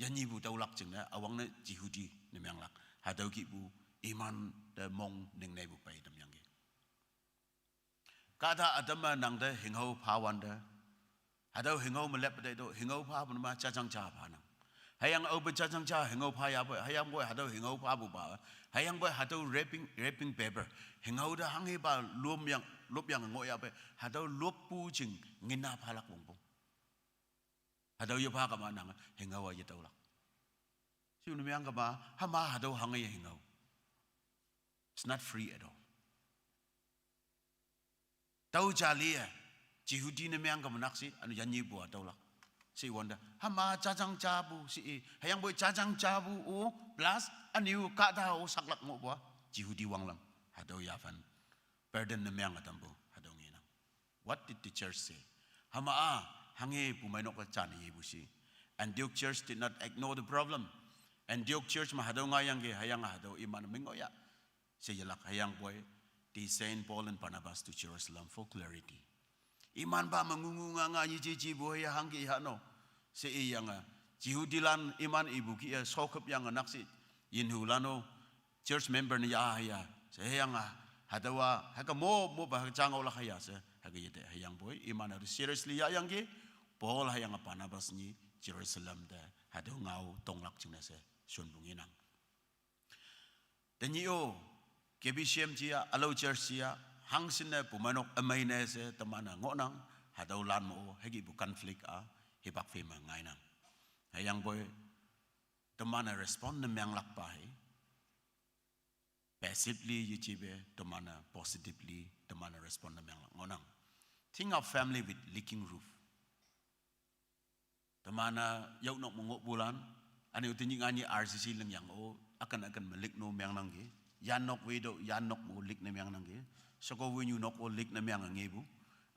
yanyi bu taulak jeng na awang na jihudi ne meang lak hadau ki bu iman de mong ning nei bu pai dam yang ge kata adama nang de hingau pawan de hadau hingau melep de do hingau pa bu ma cacang ca pa nang hayang au ba cacang ca hingau pa ya ba hayang boy hadau hingau pa bu ba hayang boy hadau wrapping paper hingau da hang he ba luom yang lop yang ngo ya ba hadau lop pu jing ngina phalak bong bong hadau yo pa ka ma nang hingau ya tau lak siu nu yang ka ba hama hadau hang ye hingau. It's not free at all. Tahu jalia, jihudi ne meang kamanak si anu janji buat tahu lah. Si wanda, hama cacang cabu si hayang boy cacang cabu plus anu kak tahu saklak mo buat jihudi wang lam. Hadau yafan burden ne meang atambo hadau ngina. What did the church say? Hama hangi pumainok ka chan ibu si. Antioch Church did not ignore the problem. Antioch Church ma hadau ngayang ge hayang hadau iman mingoya. Sejak hayang boy di Saint Paul and Barnabas to Jerusalem for clarity. Iman ba mangungunga nga yiji boy hanggi hano se iyang jihudilan iman ibu ki sokop yang anak si inhulano church member ni ya se hayang hadawa haka mo ba jangaw la kaya se haga yete hayang boy iman harus seriously hayang ge Paul hayang Barnabas ni Jerusalem da hadaw ngau tonglak jingna se sunbunginang. Dan yo KBCM cia, Alo Church cia, hang sinne pumanok amai ne se temana ngonang, hadau lan mo hegi bu konflik hibak fema ngai nang. Hayang boy temana respond nem yang lakpai, passively yucibe temana positively temana respond nem yang lak ngonang. Think of family with leaking roof. Temana yau nok mongok bulan, ane utinji ngani RCC leng yang akan melik no yang nangge. Yanok wedo yanok mo lik na miyang nangge so ko when you nok o lik na miyang ngebu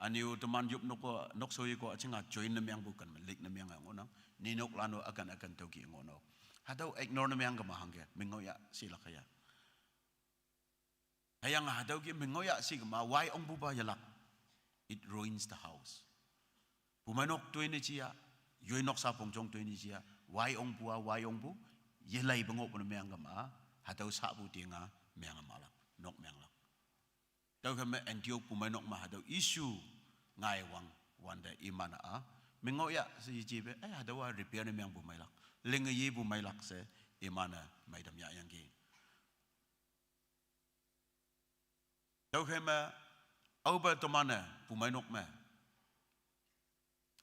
ani u teman yup nok soy ko achinga join na miyang bukan lik na miyang ngonang ninok lano akan toki ngono hadau ignore na miyang gamahangge mingoya sila kaya hayang hadau gi mingoya si gama why ong buba yalak it ruins the house pumanok tuini chia yoy nok sa pongjong tuini chia why ong bu yelai bengok na miyang gama hadau sabu tinga meang malak nok meang lak tau kame Antioch pumanok ma hadau issue ngai wang wanda imana mengoya si jibe hadau repair meang pumailak lengayi pumailak se imana maidam ya yang gi tau kame auba tomana pumanok ma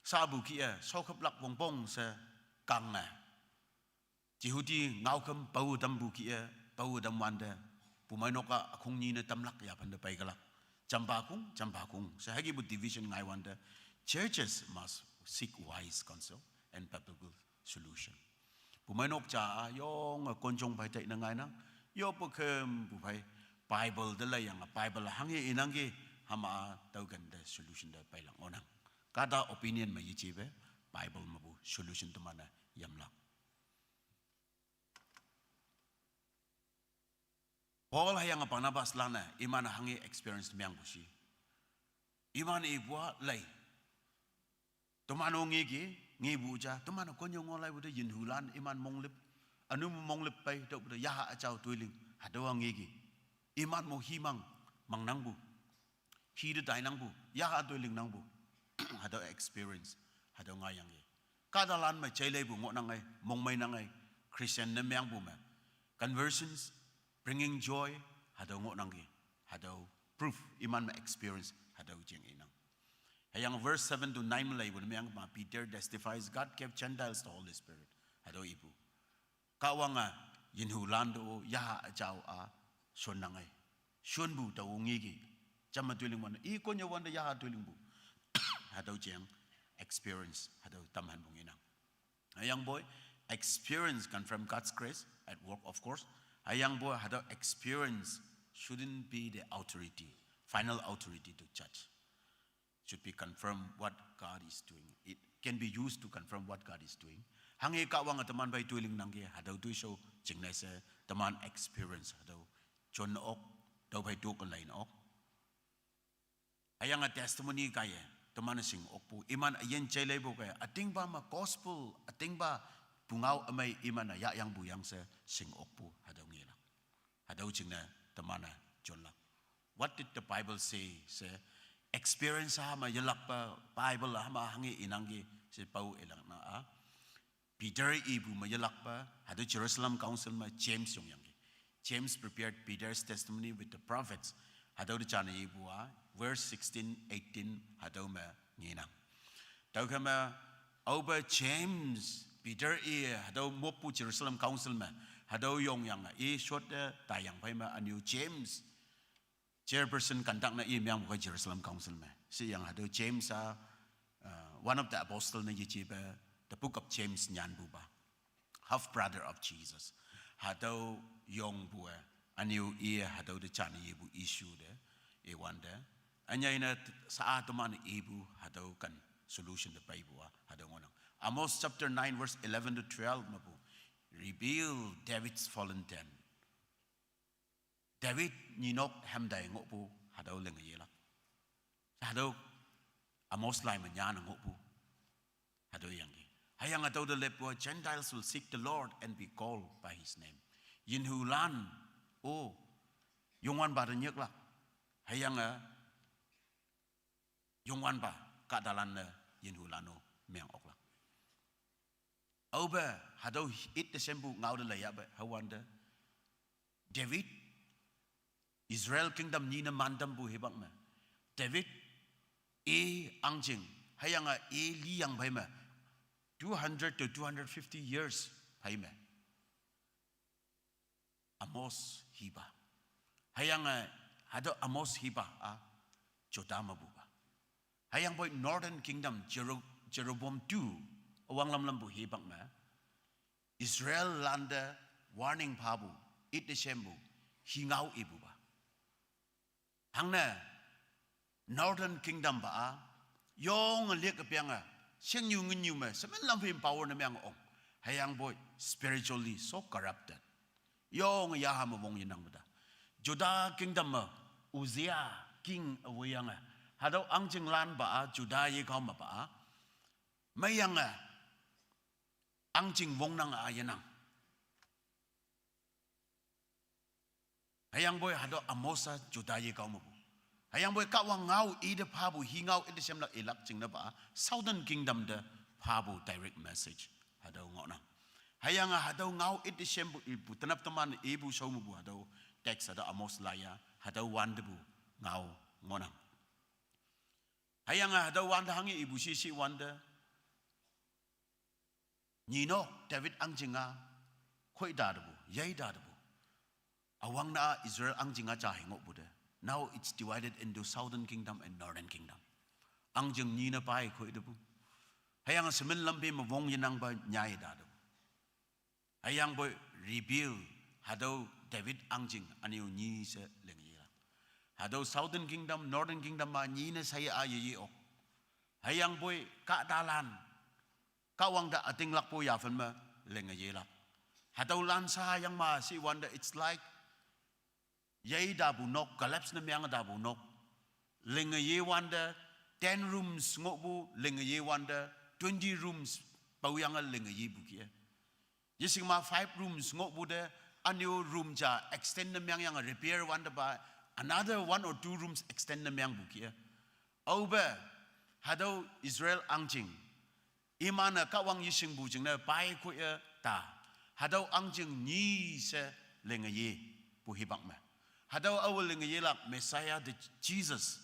sabu kia sokap lak bongbong se kang Jihudi ngau kem bau dam buki bau dam wanda pumainoka akung ni na tamlak ya panda pai galak jampakung sehagi bu division ngai wanda churches must seek wise counsel and biblical solution pumainok cha yong konjong pai tai na ngai na yo pokem bu pai bible de la yang bible hangi inangi hama tau gan the solution de pai lang onang kada opinion ma yichibe bible mabu solution to mana yamlak Paul hayang Barnabas lana iman hangi experience miang busi. Iman ibwa lay. Tomano ngi buja, tomano konyo ngolay buda yinhulan iman monglip. Anu monglip pay do buda yaha acaw tuiling hadawa ngi. Iman mo himang mang nangbu. Hida dai nangbu, yaha tuiling nangbu. Hadawa experience hadawa ngayang ngi. Kadalan may chaylay bu ngot nangay mong may nangay Christian na miang bu ma. Conversions bringing joy hadaw ngot nanggi hadaw proof iman ma experience hadaw jeng inang hayang verse 7 to 9 malay when mayang ma Peter testifies God gave Gentiles the Holy Spirit hadaw ibu kawanga yinhulando yaha ajaw son nangay son bu daw ngigi jama tuling man ikonya wanda yaha tuling bu hadaw jeng experience hadaw tamhan bung inang hayang boy experience confirm God's grace at work of course a young boy had experience shouldn't be the authority, final authority to judge. confirm what God is doing. It can be used to confirm what God is doing. Hangi kawang teman bay tuiling nangge hadau tu show jingnai se teman experience hadau chon ok dau bay tu lain ok. Ayang a testimony kaya teman sing ok pu iman ayen chelai bu kaya ating ba ma gospel ating ba bungau amai iman ya yang buyang se sing ok pu hadau ngila. Hadau jingnai teman chon la. What did the Bible say? Say experience hama yalak pa Bible hama hangi inangi si pau ilang na a Peter ibu ma yalak pa hadu Jerusalem Council ma James yung yangi. James prepared Peter's testimony with the prophets. Hadu de chana ibu a verse 16, 18 hadu ma ngina. Tau kama over James Peter hadu mopu Jerusalem Council ma hadu yung yang short tayang pa ma anu James chairperson kantak na imyang buka Jerusalem Council me. Si yang hado James one of the apostles na yijiba the book of James nyan buba. Half brother of Jesus. Hado yong buwa aniu hado de chani ibu issue de wanda. Anya ina sa atoman ibu hado kan solution de paibuwa hado ngonang. Amos chapter 9 verse 11 to 12 mabu. Reveal David's fallen tent. David ninok hamdai ngopu hadau lengayela. Hadau Amos lai manyana ngopu hadau yangi. Hayang atau the lepo Gentiles will seek the Lord and be called by His name. Yin hulan yongwan ba renyak lah. Hayang yongwan ba kadalan yin hulano meang okla. Oba hadau it desembu ngau de layaba hawanda David Israel kingdom ni na mandam bu hebang ma. David angjing hayanga liyang bai ma 200 to 250 years bai ma. Amos hiba. Hayanga hado Amos hiba Jodama bu ba. Hayang boy northern kingdom Jeroboam 2 awang lam bu hebang ma. Israel landa warning pabu it desembu hingau ibu ba. Hangna Northern Kingdom ba yong liek kepianga siang nyu ma semen lam power na meang ong hayang boy spiritually so corrupted yong yaham wong yinang bada Judah Kingdom ma Uzziah king awayanga hadaw angjing lan ba Judah ye kaum ba mayanga angjing wong nang ayanang hayang boy hado Amosa Judah ye kaum bu hayang boy kawang ngau ide pabu hingau ide semla elak jing na ba Southern Kingdom de pabu direct message hado ngona hayang hado ngau ide sembu ibu tanap teman ibu show mu bu hado text hado Amos laya hado wande bu ngau ngona hayang hado wande hangi ibu si wande Nino David angjinga khoi da bu yai da bu awang na Israel angjinga cha hingok bu de. Now it's divided into Southern Kingdom and Northern Kingdom. Angjing ni na pai khoi de bu. Hayang semen lambe ma wong yinang ba nyai da de. Hayang boy reveal hado David angjing aniu ni se lengia. Hado Southern Kingdom, Northern Kingdom ma ni na saya ayi ok. Hayang boy ka dalan. Kawang da ating lakpo ya fan ma lengia la. Hado lan sa yang ma si wonder it's like yay dabu nok collapse na miyang dabu nok lenga ye wanda 10 rooms ngobu lenga ye wanda 20 rooms pawyang lenga ye bukia yising ma 5 rooms ngobu de a new room ja extend na miyang yang repair wanda ba another 1 or 2 rooms extend na miyang bukia over hado Israel angjing imana kawang yising bujing na pai ko ta hado angjing ni se lenga ye buhibak ma hadaw awal ngayelak Messiah de Jesus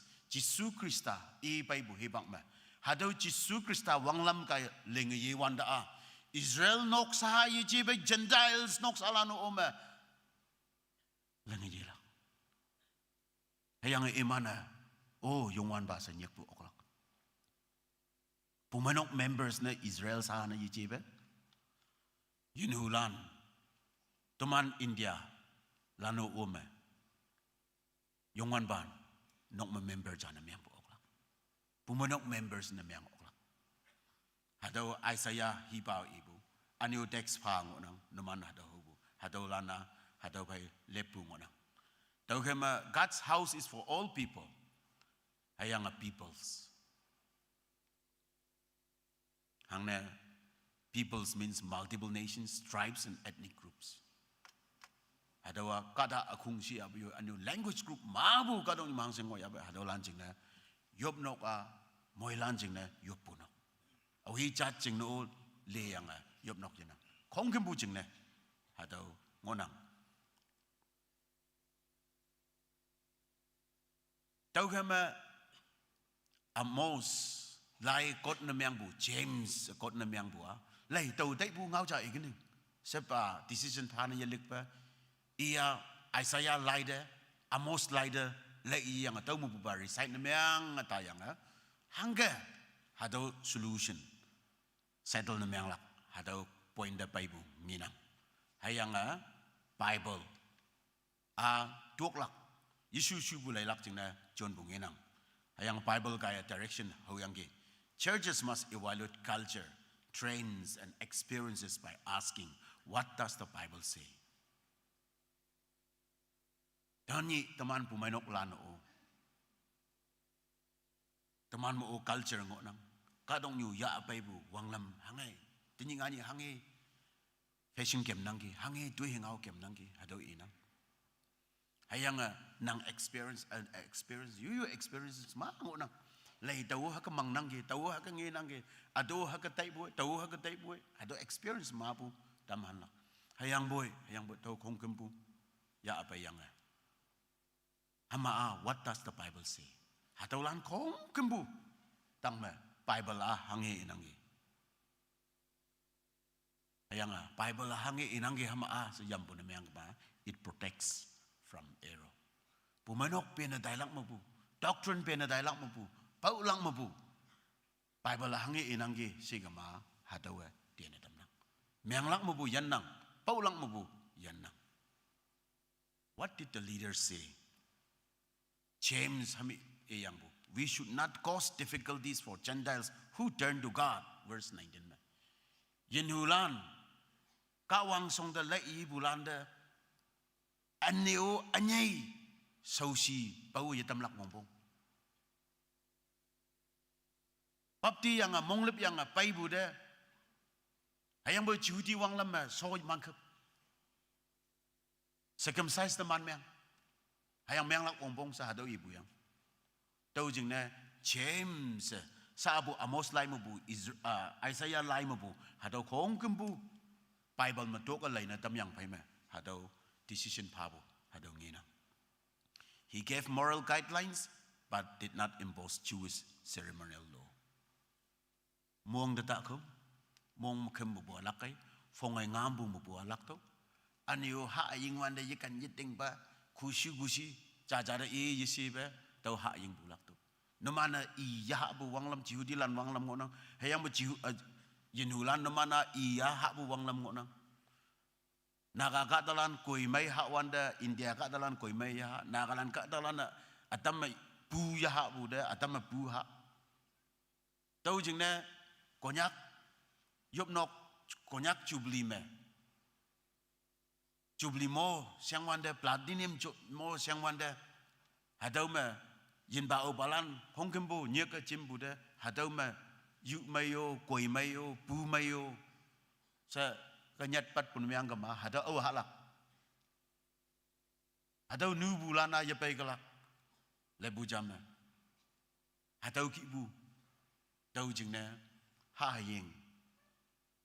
Krista pai buhibang ma hadaw Jesus Krista wanglam kay lengaye wanda Israel nok sa yijibe Gentiles nok salano oma lengaye lang hayang imana yung wan ba sa nyak bu oklak pumanok members na Israel sa na yijibe yinhulan tuman India lano oma Yongwan ban nok ma member jana miyang po okla. pumanok members na miyang oklak. Hadaw Isaiah hibaw ibu, anyo Dex pa ngonang naman hadaw hubu, hadaw lana, hadaw bay lepu ngonang. Daw kema God's house is for all people, hayang a peoples. Hang na peoples means multiple nations, tribes and ethnic groups. Hadaw kada akung siya abiyo anyo language group mabu kadong imang sengoy abay hadaw lanjing na yob nok moy lanjing na yob puno. Awi chat jing no le yang yob nok yana. Kong kim bu jing na hadaw ngonang. Tau kama Amos lai kot na miyang bu James kot na miyang bu lai tau dai bu ngau cha igning. Sepa decision pa na yalik pa iya Isaiah laida Amos laida lai yang tau mu bu bari side na miyang tayang hangga hadaw solution settle na miyang lak hadaw point da pai bu nginang hayang Bible tuak lak Yesu bu lai lak jing na John bu nginang hayang Bible kaya direction hoyang gi churches must evaluate culture trends and experiences by asking what does the Bible say. Tani teman pumainok lano o teman mo o culture ngo nang kadong nyu ya apay bu wanglam hangay tinyingani hangay fashion kem nangki hangay tuwi hingaw kem nangki hadaw inang hayang nang experience you experiences ma ngo nang lay tawo ha ka mang nangki tawo ha ka ngi nangki ado ha ka tay boy tawo ha ka tay boy hadaw experience ma bu tamhan la hayang boy taw kong kempu ya apay yang Hama what does the Bible say? Hataw lan kong kembu tang me Bible hangi inangi. Ayang Bible hangi inangi hama sa yampo na miyang ba it protects from error. Pumanok pinadailak mo po, doctrine pinadailak mo po, paulang mo po. Bible hangi inangi sigama hataw tinadam nang. Miyang lak mo po yan nang, paulang mo po yan nang. What did the leaders say? James we should not cause difficulties for Gentiles who turn to God. Verse 19. Yenhulan kawang song da lai bulanda anyo anyay sausi pau yatamlak mompong. Papti yang monglip yang pai buda hayang boy juti wang lam so mangkep. Circumcise the man myang. Hayang miyang lak ompong sa hadaw ibu yang. Tau jing na James sa abu Amos lai mo bu Isaiah lai mo bu hadaw kong kembu Bible matok alay na tamyang pay me hadaw decision pa bu hadaw ngina. He gave moral guidelines but did not impose Jewish ceremonial law. Muang data ko muang makem bu alak kay fongay ngambu mo bu alak to anyo ha aying wanda yikan yiting ba kushi jajara yisi be tau ha ying bulak tu no mana iya bu wanglam jihudilan wanglam ngonang hayang bu yenhulan no mana iya ha bu wanglam ngonang naga ka dalan koi mai ha wanda India ka dalan koi mai ya nagalan ka dalan atam bu ya ha bu de atam bu ha tau jing na konyak yop nok konyak jubli me Jubli mo siang wanda platinum mo siang wanda hadaw ma yin ba obalan hong kembo nyeka chimbu de hadaw ma yu mayo koi mayo pu mayo sa kanyat pat pun miang kama hadaw halak hadaw nu bulana ya pai kala lebu jam hadaw ki bu tau jing na ha ying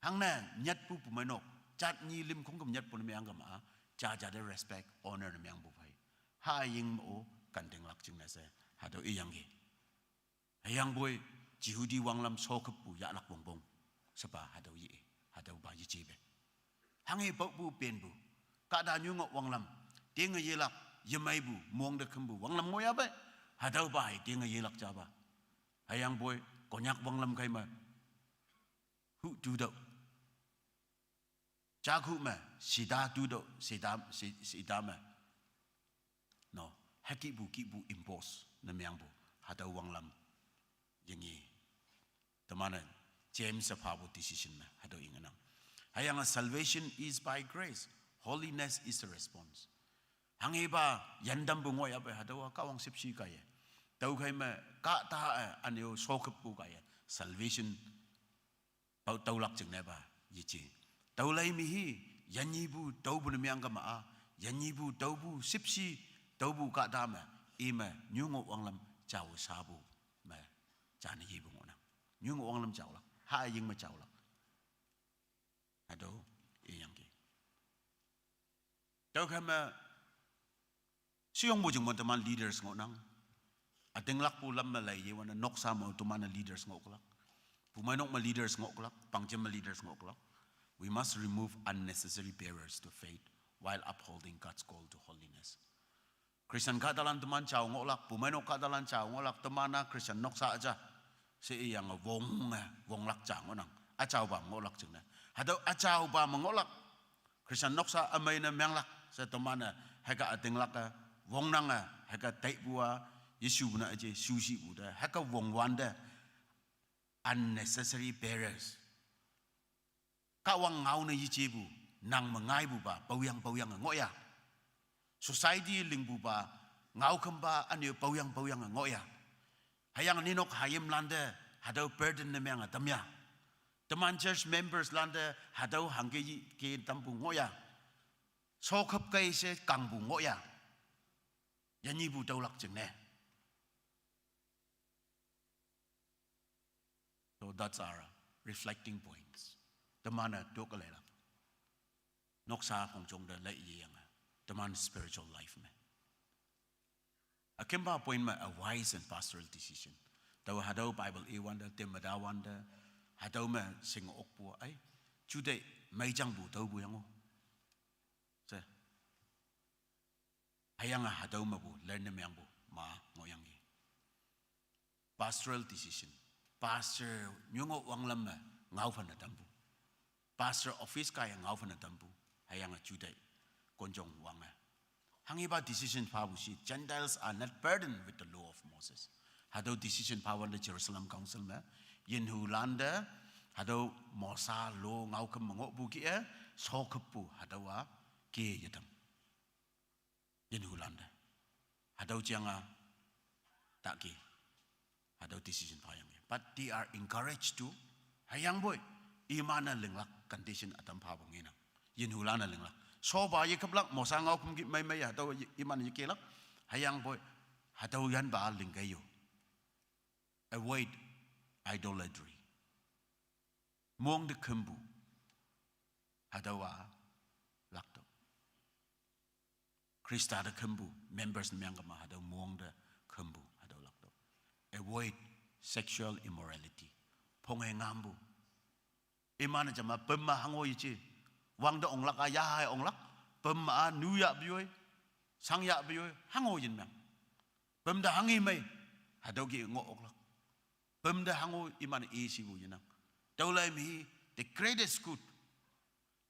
hang na nyat pu manok chat ni lim kong kam nyat pun miang kama cha de respect honor na miang bu pai ha ying mo kandeng lak jing na se hadaw iyang gi hayang boy jihudi wanglam sokep bu ya lak bongbong sapa hadaw yi hadaw ba yi jibe hangi bau bu pen bu ka da nyu ngok wanglam ting yi lak yemai bu mong de kem bu wanglam ngoya ba hadaw ba hai ting yi lak ja ba hayang boy konyak wanglam kai ma hu du do jagu ma sida du do sida ma no haki bu ki bu impose na miang bu hadaw wanglam yang mana James sapabu decision me hado inganang. Hayang salvation is by grace, holiness is a response. Hangiba yandam bungoy abe hado kawang sipsi kaya. Tau kay me ka ta anyo sokap bu kaya. Salvation tau lak jeng neba yici. Tau lai mihi yanyibu tau bu nemiang kama yanyibu tau bu sipsi tau bu ka dama ima nyungo wanglam jauh sabu me jani yibu ngona. Nyungo wanglam jauh lak ha ying ma jauh lak. Ado iyang ki. Tau kay me siyong mo jeng mo teman leaders ngonang. Ating lak po lam malay wana noksa mo tumana leaders ngoklak. Pumanok ma leaders ngoklak, pangjem ma leaders ngoklak. We must remove unnecessary barriers to faith while upholding God's call to holiness. Christian kadalan teman caw ngoklak, pumanok kadalan caw ngoklak temana Christian noksa aja. Si iyang wong lak caw ngonang. Acaw ba ngoklak jeng na. Hadaw acaw ba mengolak. Christian noksa amay na menglak sa temana heka ating lak wong nanga heka taik bua Yesu buna aja susi buda heka wong wanda unnecessary barriers. Kawang ngau na yicebu nang mengai bu ba pawyang ngoya. Society ling bu ba ngau kemba anyo pawyang ngoya. Hayang ninok hayem landa hadau burden na menga tamya. Teman church members landa hadau hangge ke tampu ngoya. Sokap kay se kangbu ngoya. Yanyi bu taulak jeng ne. So that's our reflecting points. Temana dokalela. Noksa kong jong da lai yang. Teman spiritual life me. Akimba point ma a wise and pastoral decision. Tawa hadau Bible e wanda temada wanda hadau ma sing okpo ay jude may jang bu tau bu yang o. Se. Hayang hadau ma bu learn na yang bu ma ngoyang gi. Pastoral decision. Pastor nyungo wang lam ngau fan na tampu. Pastor office kaya ngau fan na tampu. Hayang juday konjong wang. Hangiba decision pabusi. Gentiles are not burdened with the law of Moses. Hado decision power the Jerusalem Council me. Yin hu landa hado mosa lo ngau kem mengok buki sokepu hadawa ke yedam. Yin hu landa. Hado janga tak ki. Hado decision payang. But they are encouraged to hayang boy imana lenglak condition atam pabong ina yin hulana lenglak so ba ye kablak mo sangau kum gi mai hadaw imana yikelak hayang boy hadaw yan ba lingkayo. Avoid idolatry. Mong de kembu hadawa lakto Krista de kembu members nyangama hadaw mong de kembu hadaw lakto. Avoid sexual immorality. Pongai ngambu. Imana jama pemma hango yici. Wang da onglak ayah onglak. Pemma nuya biyoy. Sangya biyoy. Hango yin mang. Pemda hangi may. Hadaw gi ngo onglak. Pemda hango imana isi bu yinang. Taulay mi the greatest good.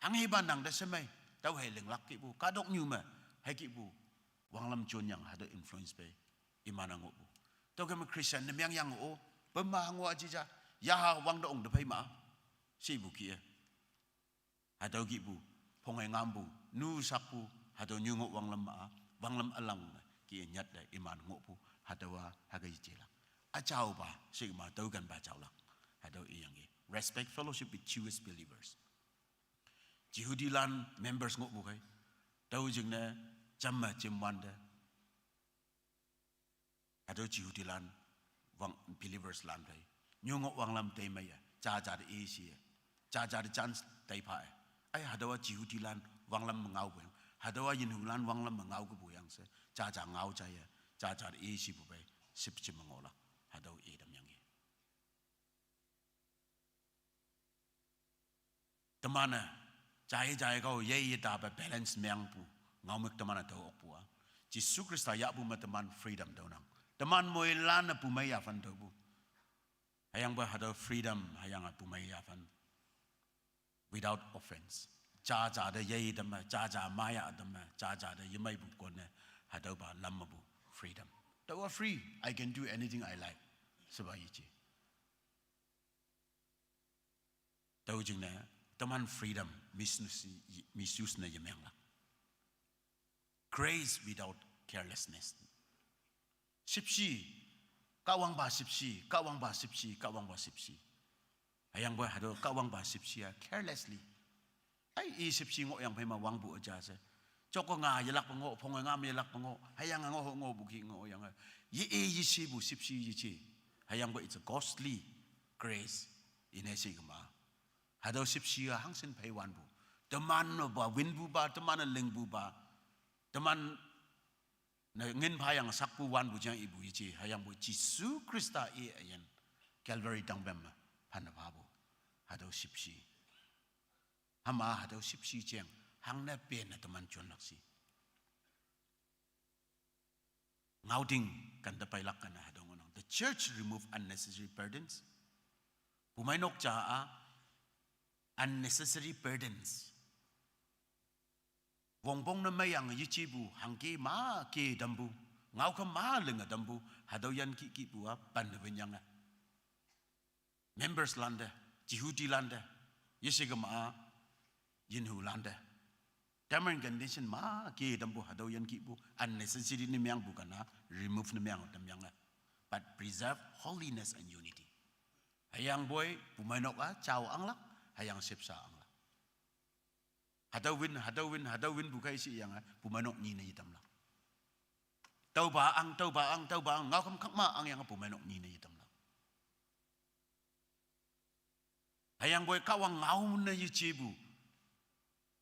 Hangi bandang da semay. Tau hay lenglak ki bu. Kadok nyuma. Hay ki bu. Wang lam chun yang hadaw influence bay. Imana ngo bu. Tau kami Christian nem yang o pemahangwa aja ya wang dong de pai ma si bu kia hadau gi bu pongai ngambu nu sakpu hadau nyungo wang lam alang ki nyat da iman ngopu hadawa hagai jela achau ba sigma tau kan ba chau la hadau iyang gi respect fellowship with Jewish believers Jehudilan members ngopu kai tau jing na jamma jimwanda Ado Jehudilan wang believers lan day. Nyungo wang lam tay maya. Jaja de Asia. Jaja de chance tay pa. Ay hadawa Jehudilan wang lam mengau bu. Hadawa Yehulan wang lam mengau ke bu yang se. Jaja ngau jaya. Jaja de Asia bu bay. Sip ci mengola. Hadaw edam yang ye. Temana. Jaya kau ye da ba balance meang bu. Ngau mek temana tau ok bu. Jesu Krista ya bu ma teman freedom daunang. Teman mo ilana pumaya fan dobu. Hayang ba hadaw freedom hayang pumaya fan without offense. Jaja de ye dama jaja maya dama jaja de yemay bu kone hadaw ba lamabu freedom. Tawa free. I can do anything I like. Sabayichi. tahu jeng na teman freedom misuse na yemeng lah. Grace without carelessness. Sipsi, kawang ba sipsi. Hayang boy hado kawang ba sipsi carelessly. Ay sipsi ngo yang pema wang bu aja se. Joko nga yelak pengo, pongo nga yelak pengo. Hayang ngo buki ngo yang ye sibu sipsi ye. Hayang boy it's a costly grace inesi gema. Hado sipsi hangsin pay wan bu. Teman no ba win bu ba, teman ling bu ba. Teman na ngin payang sakpu wan bu jang ibu ye. Hayang boy Jisu Krista ayen Calvary dangbem panababu. Hado sipsi. Hama hado sipsi jeng hang na pen na teman John laksi. Ngauding kan tapay lak kan hado ngonong. The church remove unnecessary burdens. Pumainok jaa unnecessary burdens. Bongbong na mayang yichibu hangki ma ke dambu. Ngau ka ma lenga dambu hado yan ki buwa panwenyanga. Members landa, Jihudi landa, Yisigama Yinhu landa. Term condition ma ke dambu hado yan ki bu unnecessary ni myang bukana remove ni myang damyanga. But preserve holiness and unity. Hayang boy pumainok chow anglak hayang sipsa anglak. Hado win bukai si yang pumanok ni na yitam lang. Tau ba ang ngau kam kakma ang yang pumanok ni na yitam lang. Hayang boy kawang ngau na yichibu.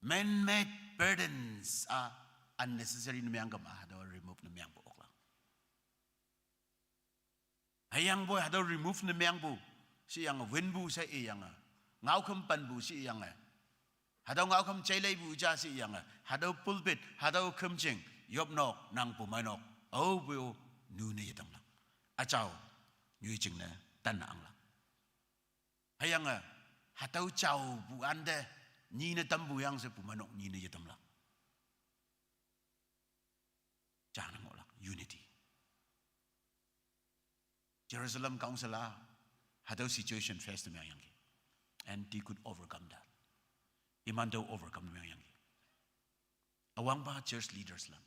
Man-made burdens are unnecessary na miyang gama hado remove na miyang buok lang. Hayang boy hado remove na miyang bu si yang winbu sa iyang ngau kam panbu si iyang hadaw ngau kam chailay bu ja si yang hadaw pulpit hadaw kumjing yop nok nang pumanok oh bu nu ne yatang lang achaw nyu jing na tan ang lang hayang hadaw chaw bu ande ni na tambu yang se pumanok ni ne yatam lang jana ngo lang unity. Jerusalem Council hadaw situation faced na yang and they could overcome that. Imando overcome na yang. Awang ba church leaders lang.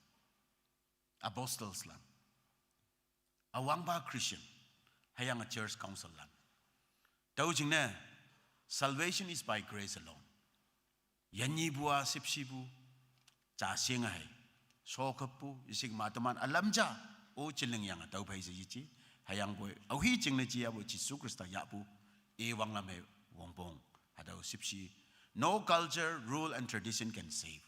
Apostles lang. Awang ba Christian. Hayang a church council lang. Tawjing na, salvation is by grace alone. Yanyi buwa sipsibu. Chasing ay. Sokapu. Isig mataman. Alam ja. O chiling yang. Taw pa isa yichi. Hayang boy. Awhi ching na chiya bo. Jisu Krista yapu. Iwang lamay. Wongpong. Hadaw sipsi. No culture, rule, and tradition can save.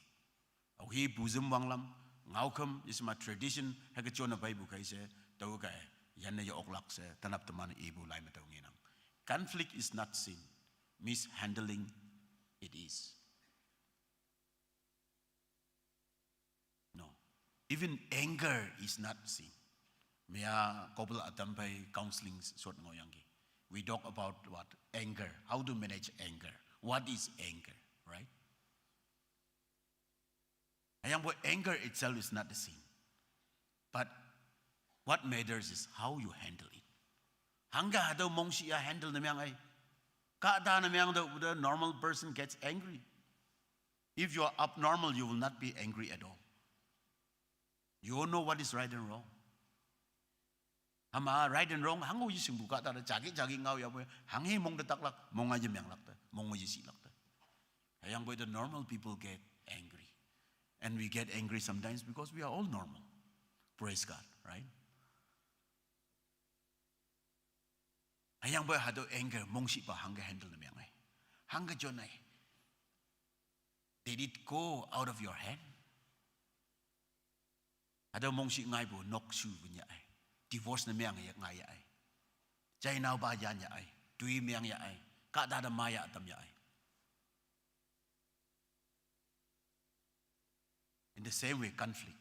Au hi buzum wanglam, ngaukum is my tradition. Hagachona Bible kaise, taukai, yan na oklak se, tanap taman ibu lai matawinam. Conflict is not sin, mishandling it is. No, even anger is not sin. Maya couple atampay counseling sort ngoyangi. We talk about what anger, how to manage anger. What is anger, right? Anger itself is not a sin. But what matters is how you handle it. Hangga hadaw mong siya handle na miyang ay. Kada na miyang the normal person gets angry. If you are abnormal, you will not be angry at all. You all know what is right and wrong. Ama right and wrong, hango yising buka tada jagi ngau ya boy. Hanghe mong dataklak, mong aja miyang lakta. Hayang boy, the normal people get angry. And we get angry sometimes because we are all normal. Praise God, right? Hayang boy hado anger, mong si pa hangga handle na miyang ay. Hangga John ay. Did it go out of your hand? Hado mong si ngay bo, nok su niya ay. Divorce na miyang ngay ay. Jay now ba yan niya ay. Tui miyang ya ay. Kadada maya atam ya ay. In the same way, conflict.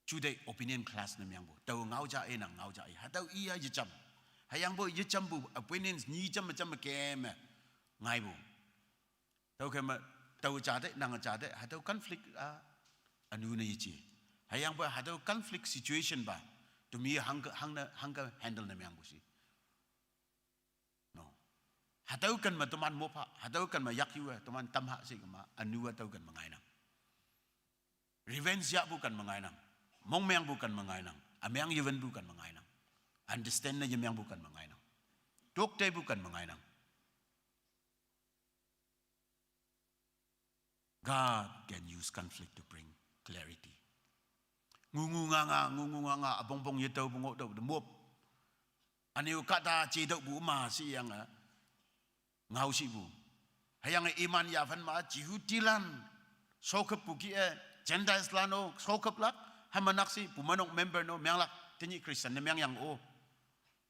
Today, opinion class na miyang bo. Tau ngau ja ay nang ngau ja ay. Hataw iya yicham. Hayang bo yicham bo. Opinions ni jam kem. Ngay bo. Tau jade nang jade. Hataw conflict anu na yichi. Hayang bo hataw conflict situation ba. Tumi hangga handle na miyang bo si. Hatau kan ma teman mopa, hatau kan ma yakiwa teman tamha si kema anua tau kan mengainang. Revenge ya bukan mengainang. Mongmeng bukan mengainang. Amyang yewen bukan mengainang. Understand na yemyang bukan mengainang. Dokte bukan mengainang. God can use conflict to bring clarity. Ngungu nga abong yetau bungok tau demop. Aniu kata cedok bu ma si yang ngau si bu. Hayang iman ya fan ma jihutilan sokep buki jenda islano sokep lak hamanaksi pumanok member no myang lak tenyi Kristen myang yang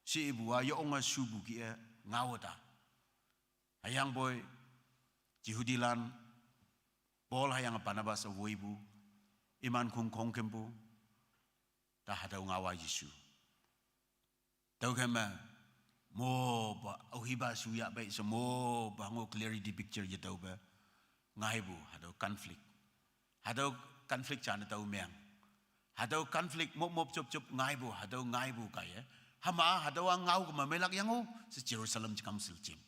si ibu ayo onga subu ki ngau ta. Hayang boy jihudilan bol hayang panabas avo ibu iman kung kongkempu ta hadau ngawa Yesu. Tau kema mo ba ohiba suya ba mo bango clarity picture je tau ba ngai bu hadau konflik. Hadau konflik chan tau meang. Hadau konflik mo chop ngai bu hadau ngai bu kaya. Hama hadau ngau ke mamelak yang se Jerusalem Council Chim.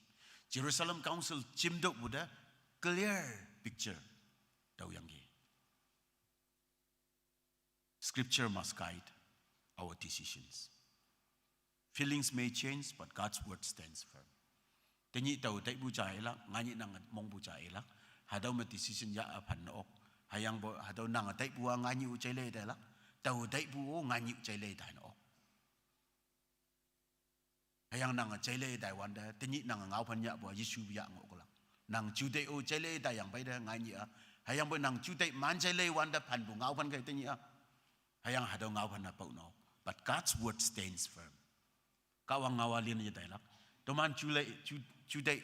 Jerusalem Council Chim dok buda clear picture tau yang ge. Scripture must guide our decisions. Feelings may change, but God's word stands firm. Tenyi tau tai bu chai la, ngani nang mong bu chai la, hadau ma decision ya apan ok. Hayang bo hadau nang tai bu ngani u chai le da la, tau tai bu ngani u chai le da no. Hayang nang chai le da wan da, tenyi nang ngau pan ya bo Yesu ya ngok la. Nang chu dei o chai le da yang bai da ngani a. Hayang bo nang chu dei man chai le wan da pan bu ngau pan kai tenyi a. Hayang hadau ngau pan na pau no. But God's word stands firm. Kawang ngawalin niya tayo lang. Tuman chuday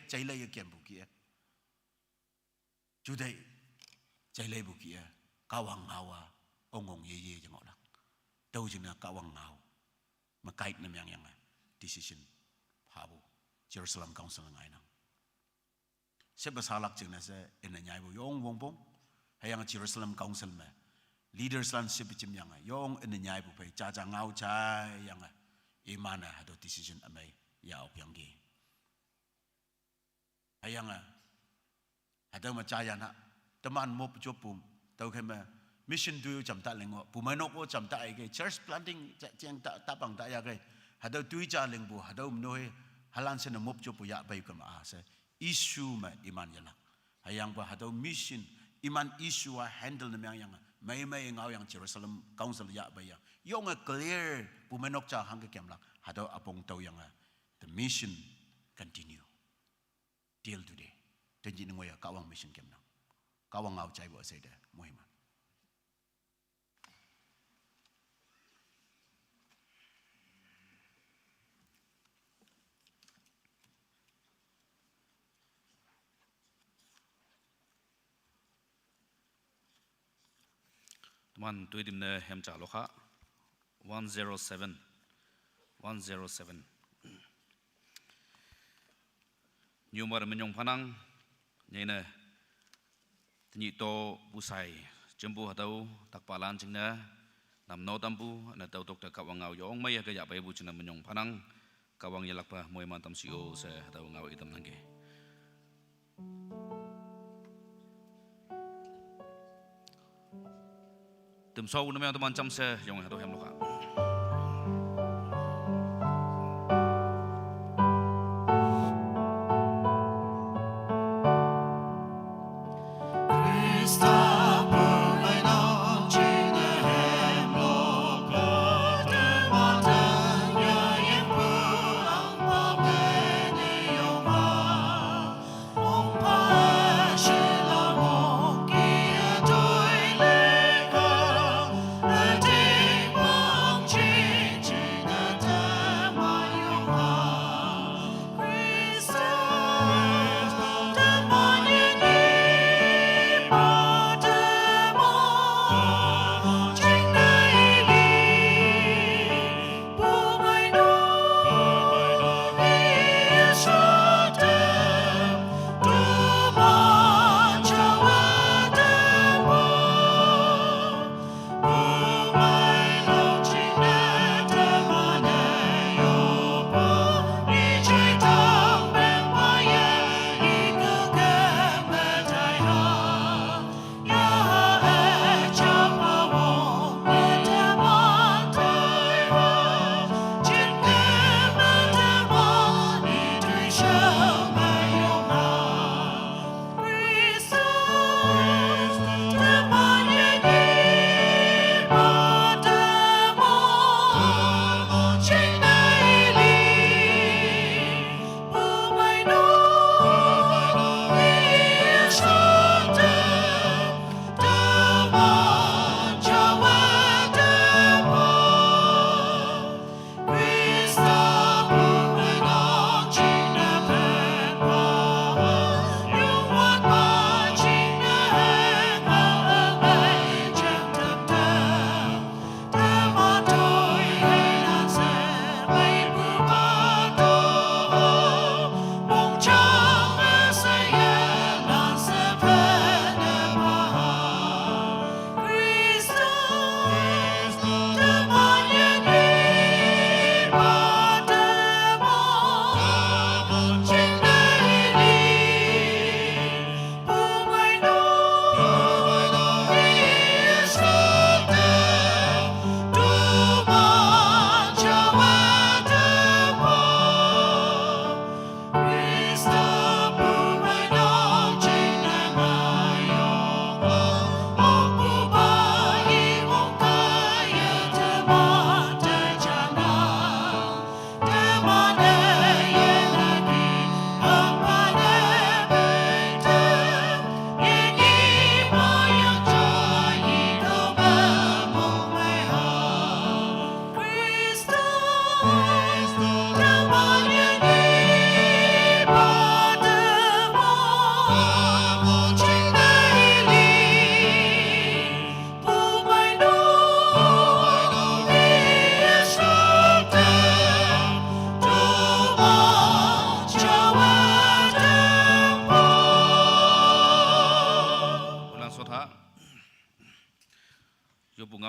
chaylay kiam buki Chuday chaylay buki kawang ngawa ongong ye jeng orang. Tahu jena kawang ngaw. Makait na yang decision habu Jerusalem Council ngai nang. Sebasalak jena sa enanyay bu yong bongbong hayang Jerusalem Council me leaders lan sebicim yang yong enanyay bu pay caca ngaw chay yang imana hado decision amay ya ok yang ge. Hayang hado macaya na teman mo pujopum tau kema mission tu jam tak lengo pumanok o jam tak ge church planting jeng tak tapang tak ya ge hado tu ja lengbu hado mnohe halan sen mo pujopu ya bay kema ase issue ma iman yana. Hayang ba hado mission iman issue handle na yang may ngau yang Jerusalem Council ya bay ya. Yung clear pumanok cha hangga kemla hado apong tau yang the mission continue till today. Tenji ngoya kawang mission kemna. Kawang ngau chai bo say de muhiman. Teman tu dimna hem cha lokha 107 Nyumar menyong panang nyena tenyi to busai jembu hatau takpalan cingna nam no tampu na tau tok tak kawang ngau yong mai ka ya pai bu cina menyong panang kawang yalak pa moi mantam sio se hatau ngau itam nangge tem sau na teman cam se yong hatau hem loka Deep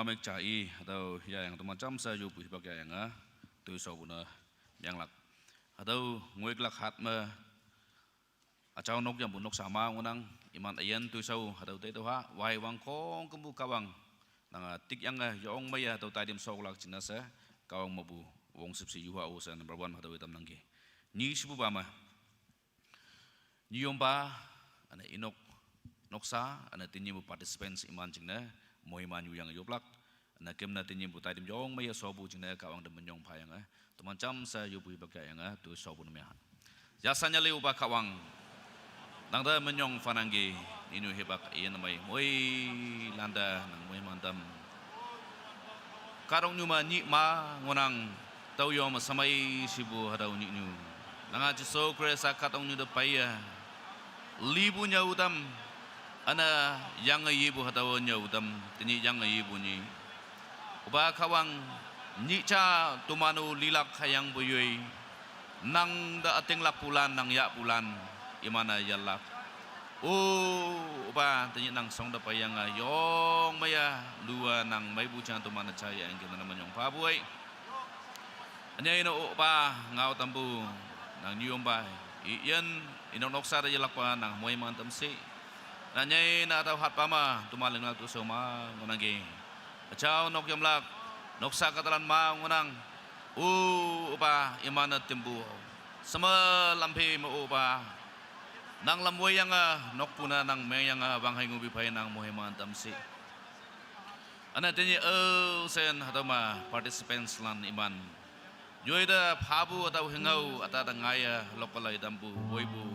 ngamek cai atau ya yang macam saya jupu sebagai yang tu sobuna yang lak atau nguik lak hat me acau nok yang bunok sama ngunang iman ayan tu sau atau tu ha wai wang kong kembu kawang nang tik yang yong maya atau tadim sok lak jinasa kawang mabu wong sipsi yuha usan number 1 atau itam nangge ni sibu bama ni yomba ana inok noksa ana tinyi participants iman jingna mohiman yu yang yoblak na kemna tinyi tadim yong maya sobu jingna kawang dem menyong payang tu macam sa yubu bagai yang tu sobu namya jasanya leu ba kawang nang da menyong fanangge inu hebak ian mai moi landa nang moi mantam karong nyuma ni ma ngonang tau yo ma samai sibu hadau ni nu nanga jiso kresa katong nyu de paya libu nya utam ana yang yibu hadau nya utam tini yang yibu ni uba kawang ni cha tumanu lilak hayang buyui nang da ateng lak pulan nang ya pulan imana yalak ba tanya nang song da payang yong maya lua nang mai bucang tu mana caya yang kita nama nyong pabuai anya ino ba ngau tambu nang nyom ba iyan ino noksa da yalak pa nang moi mantam si nanya na tau hat pama tu maling lak tu soma ngonangge acau nok yamlak noksa katalan ma ngonang ba imana timbu sama lampe mo ba nang lamoy yang nok puna nang may yang banghay ngubi pay nang mohiman tamsi. Ana tinyi sen hatama participants lan iman. Yoida pabu atau hingau atau ngaya lokalay dambu boybu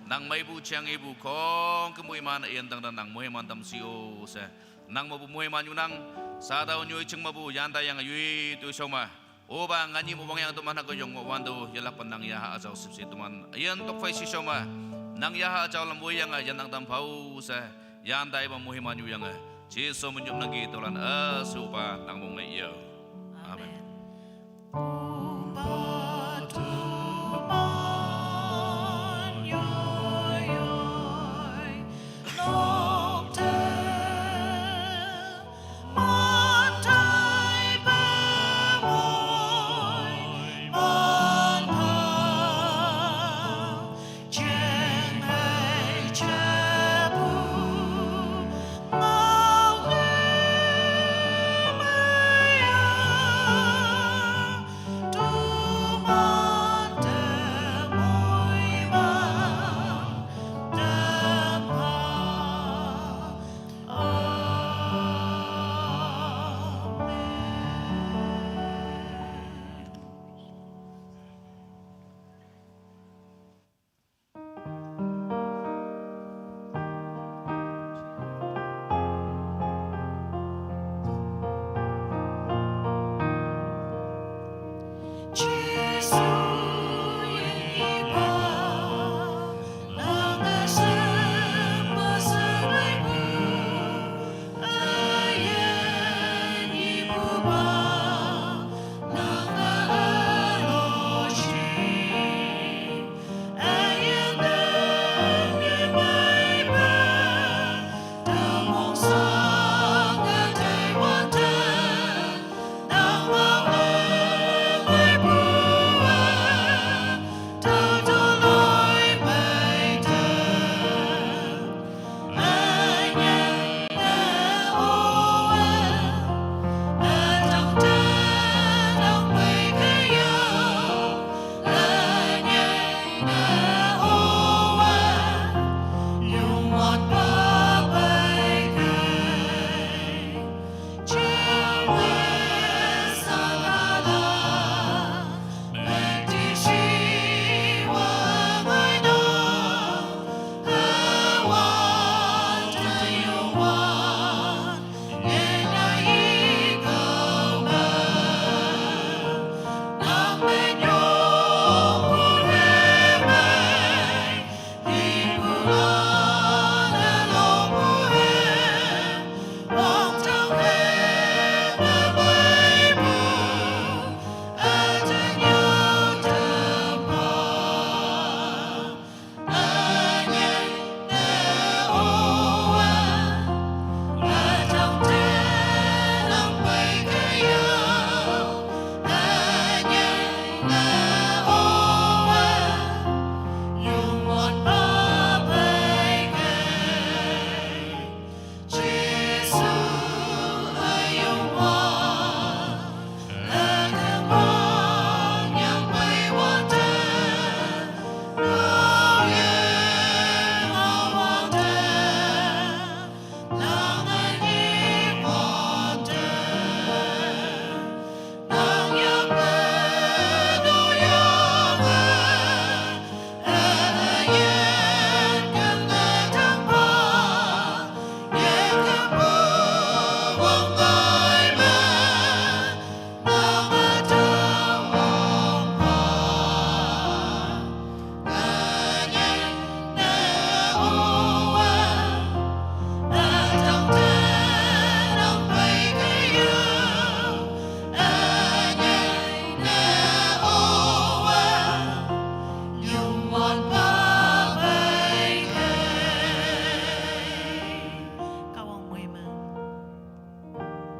nang may bu chiang ibu kong kemu iman iyan tang nang mohiman tamsi o se nang mabu mohiman yunang sa daw nyoy ching mabu yanda yang yui tu soma. O ba ngani mo bang yang tuman ako yung wando yalapan nang yaha asaw sipsi tuman iyan tok fay si soma. Nang yaha acaw lamboy yang yan nang tampau sa yan dai ba muhiman yu yang Jesu menyup nagi tolan supa nang mong iyo. Amen. Jesus.